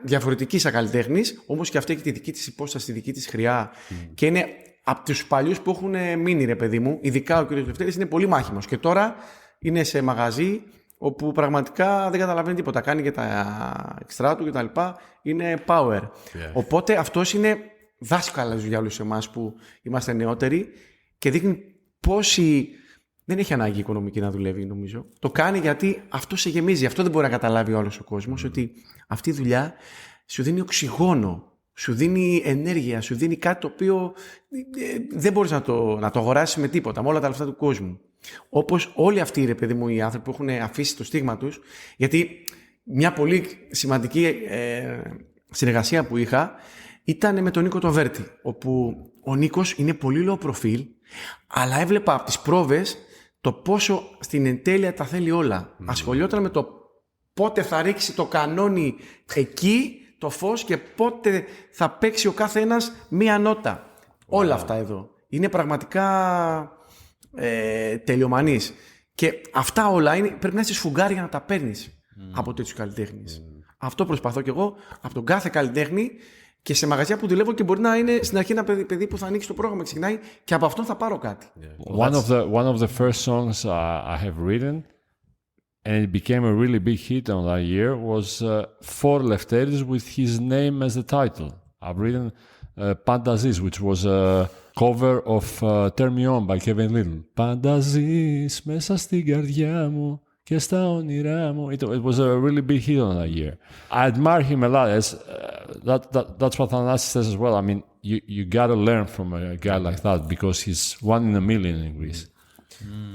διαφορετική σαν καλλιτέχνης, όμως και αυτή έχει τη δική της υπόσταση, τη δική της χρειά. Και είναι από τους παλιούς που έχουν μείνει, ρε παιδί μου. Ειδικά ο κ. Λευτέρης είναι πολύ μάχημος. Και τώρα είναι σε μαγαζί όπου πραγματικά δεν καταλαβαίνει τίποτα. Κάνει και τα εξτρά του και τα λοιπά. Είναι power. Οπότε αυτός είναι δάσκαλος για όλους εμάς που είμαστε νεότεροι και δείχνει πόσοι. Δεν έχει ανάγκη οικονομική να δουλεύει, νομίζω. Το κάνει γιατί αυτό σε γεμίζει. Αυτό δεν μπορεί να καταλάβει όλος ο κόσμος. Ότι αυτή η δουλειά σου δίνει οξυγόνο, σου δίνει ενέργεια, σου δίνει κάτι το οποίο δεν μπορείς να το αγοράσεις με τίποτα, με όλα τα λεφτά του κόσμου. Όπως όλοι αυτοί, ρε παιδί μου, οι άνθρωποι που έχουν αφήσει το στίγμα τους, γιατί μια πολύ σημαντική συνεργασία που είχα ήταν με τον Νίκο τον Βέρτη, όπου ο Νίκος είναι πολύ low profile, αλλά έβλεπα από τις πρόβες το πόσο στην εντέλεια τα θέλει όλα. Ασχολιόταν με το πότε θα ρίξει το κανόνι εκεί, το φως, και πότε θα παίξει ο κάθε ένας μία νότα. Όλα αυτά εδώ. Είναι πραγματικά τελειομανής. Και αυτά όλα πρέπει να είσαι σφουγγάρι για να τα παίρνεις από τέτοιους καλλιτέχνες. Αυτό προσπαθώ κι εγώ από τον κάθε καλλιτέχνη. Και σε μαγαζιά που δουλεύω και μπορεί να είναι στην αρχή ένα παιδί που θα ανοίξει το πρόγραμμα, ξεκινάει και από αυτόν θα πάρω κάτι. One of the first songs I have written, and it became a really big hit on that year, was For Lefteris with his name as the title. I've written Pantazis, which was a cover of Turn Me On by Kevin Little. Pantazis μέσα στην καρδιά μου και στα όνειρά μου. It was a really big hit on that year. I admire him a lot. That's what Thanasis says as well. I mean, you got to learn from a guy like that because he's one in a million in Greece.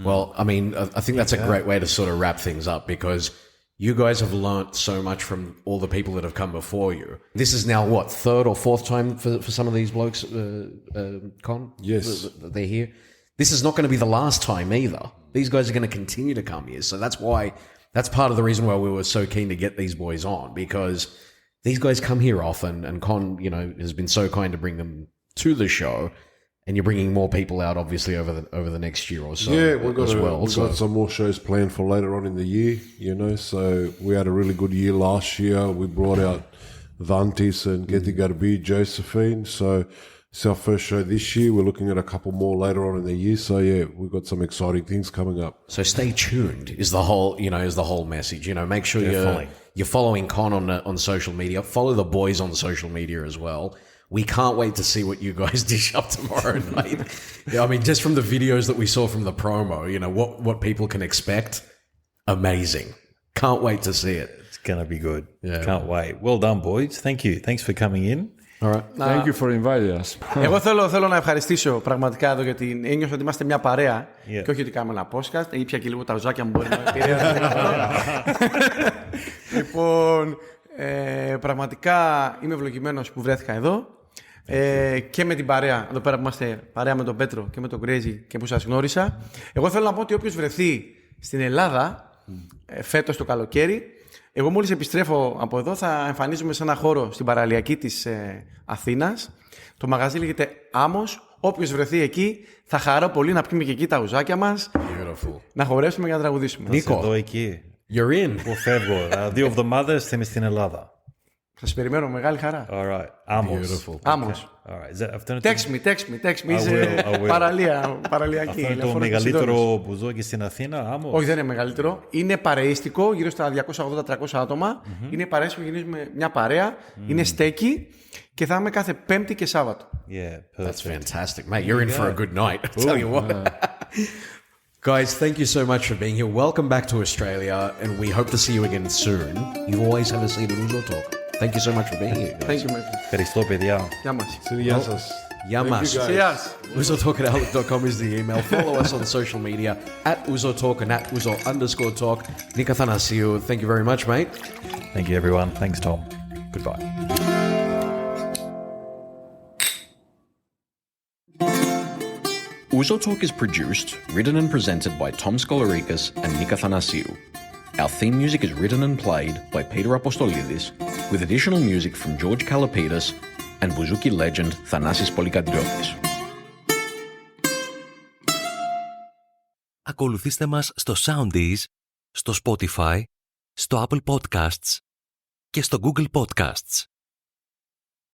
Well, I mean, I think that's a great way to sort of wrap things up because you guys have learnt so much from all the people that have come before you. This is now, what, third or fourth time for some of these blokes, Con? Yes. They're here. This is not going to be the last time either. These guys are going to continue to come here. So that's part of the reason why we were so keen to get these boys on, because these guys come here often, and Con, has been so kind to bring them to the show, and you're bringing more people out, obviously, over the next year or so. Yeah, we've got some more shows planned for later on in the year, so we had a really good year last year. We brought out Vantis and Getty Garbi, Josephine, so it's our first show this year. We're looking at a couple more later on in the year. So yeah, we've got some exciting things coming up. So stay tuned is the whole message. Make sure you're following Con on social media. Follow the boys on social media as well. We can't wait to see what you guys dish up tomorrow night. I mean, just from the videos that we saw from the promo, what people can expect. Amazing. Can't wait to see it. It's gonna be good. Yeah. Can't wait. Well done, boys. Thank you. Thanks for coming in. All right. Thank you for inviting us. Εγώ θέλω να ευχαριστήσω πραγματικά εδώ, γιατί ένιωσα ότι είμαστε μια παρέα και όχι ότι κάνουμε ένα podcast. Ήπια και λίγο τα ουζάκια μου, μπορεί να επηρεάσει. Λοιπόν, πραγματικά είμαι ευλογημένος που βρέθηκα εδώ και με την παρέα. Εδώ πέρα που είμαστε παρέα με τον Πέτρο και με τον Krazy και που σας γνώρισα. Εγώ θέλω να πω ότι όποιος βρεθεί στην Ελλάδα φέτος το καλοκαίρι, εγώ μόλις επιστρέφω από εδώ θα εμφανίζομαι σε ένα χώρο στην παραλιακή της Αθήνας. Το μαγαζί λέγεται Άμμος. Όποιος βρεθεί εκεί θα χαρώ πολύ να πιούμε και εκεί τα ουζάκια μας. Beautiful. Να χορέψουμε και να τραγουδήσουμε. Νίκο, εδώ εκεί. You're in. Εγώ φεύγω. Δύο εβδομάδες θα είμαι στην Ελλάδα. Θα σας περιμένω με μεγάλη χαρά. All right. Άμμος. Άμμος. Text me. Είσαι παραλιακή. Αυτό είναι το μεγαλύτερο μπουζόκι στην Αθήνα, Άμμος. Όχι, δεν είναι μεγαλύτερο. Είναι παρεΐστικο, γύρω στα 280-300 άτομα. Είναι παρέστικο, γυρίζουμε μια παρέα. Είναι στέκι και θα είμαι κάθε Πέμπτη και Σάββατο. Yeah, that's fantastic, mate. You're in for a good night. I tell you what. Guys, thank you so much for being here. Welcome back to Australia, and we hope to see you again soon. You always have a seat at Ouzo Talk. Thank you so much for being here, guys. Thank you, mate. Ευχαριστώ, παιδιά. Γεια μας. Γεια σας. Γεια μας. ouzotalk@outlook.com is the email. Follow us on social media at Ouzo Talk and at Ouzo_talk. Nika Thanasiou, thank you very much, mate. Thank you, everyone. Thanks, Tom. Goodbye. Ouzo Talk is produced, written and presented by Tom Skolarikas and Nika Thanasiou. Our theme music is written and played by Peter Apostolidis, with additional music from George Kalapidis and Bouzoukia legend Thanasis Vasilakos. Ακολουθήστε μας στο Soundees, στο Spotify, στο Apple Podcasts και στο Google Podcasts.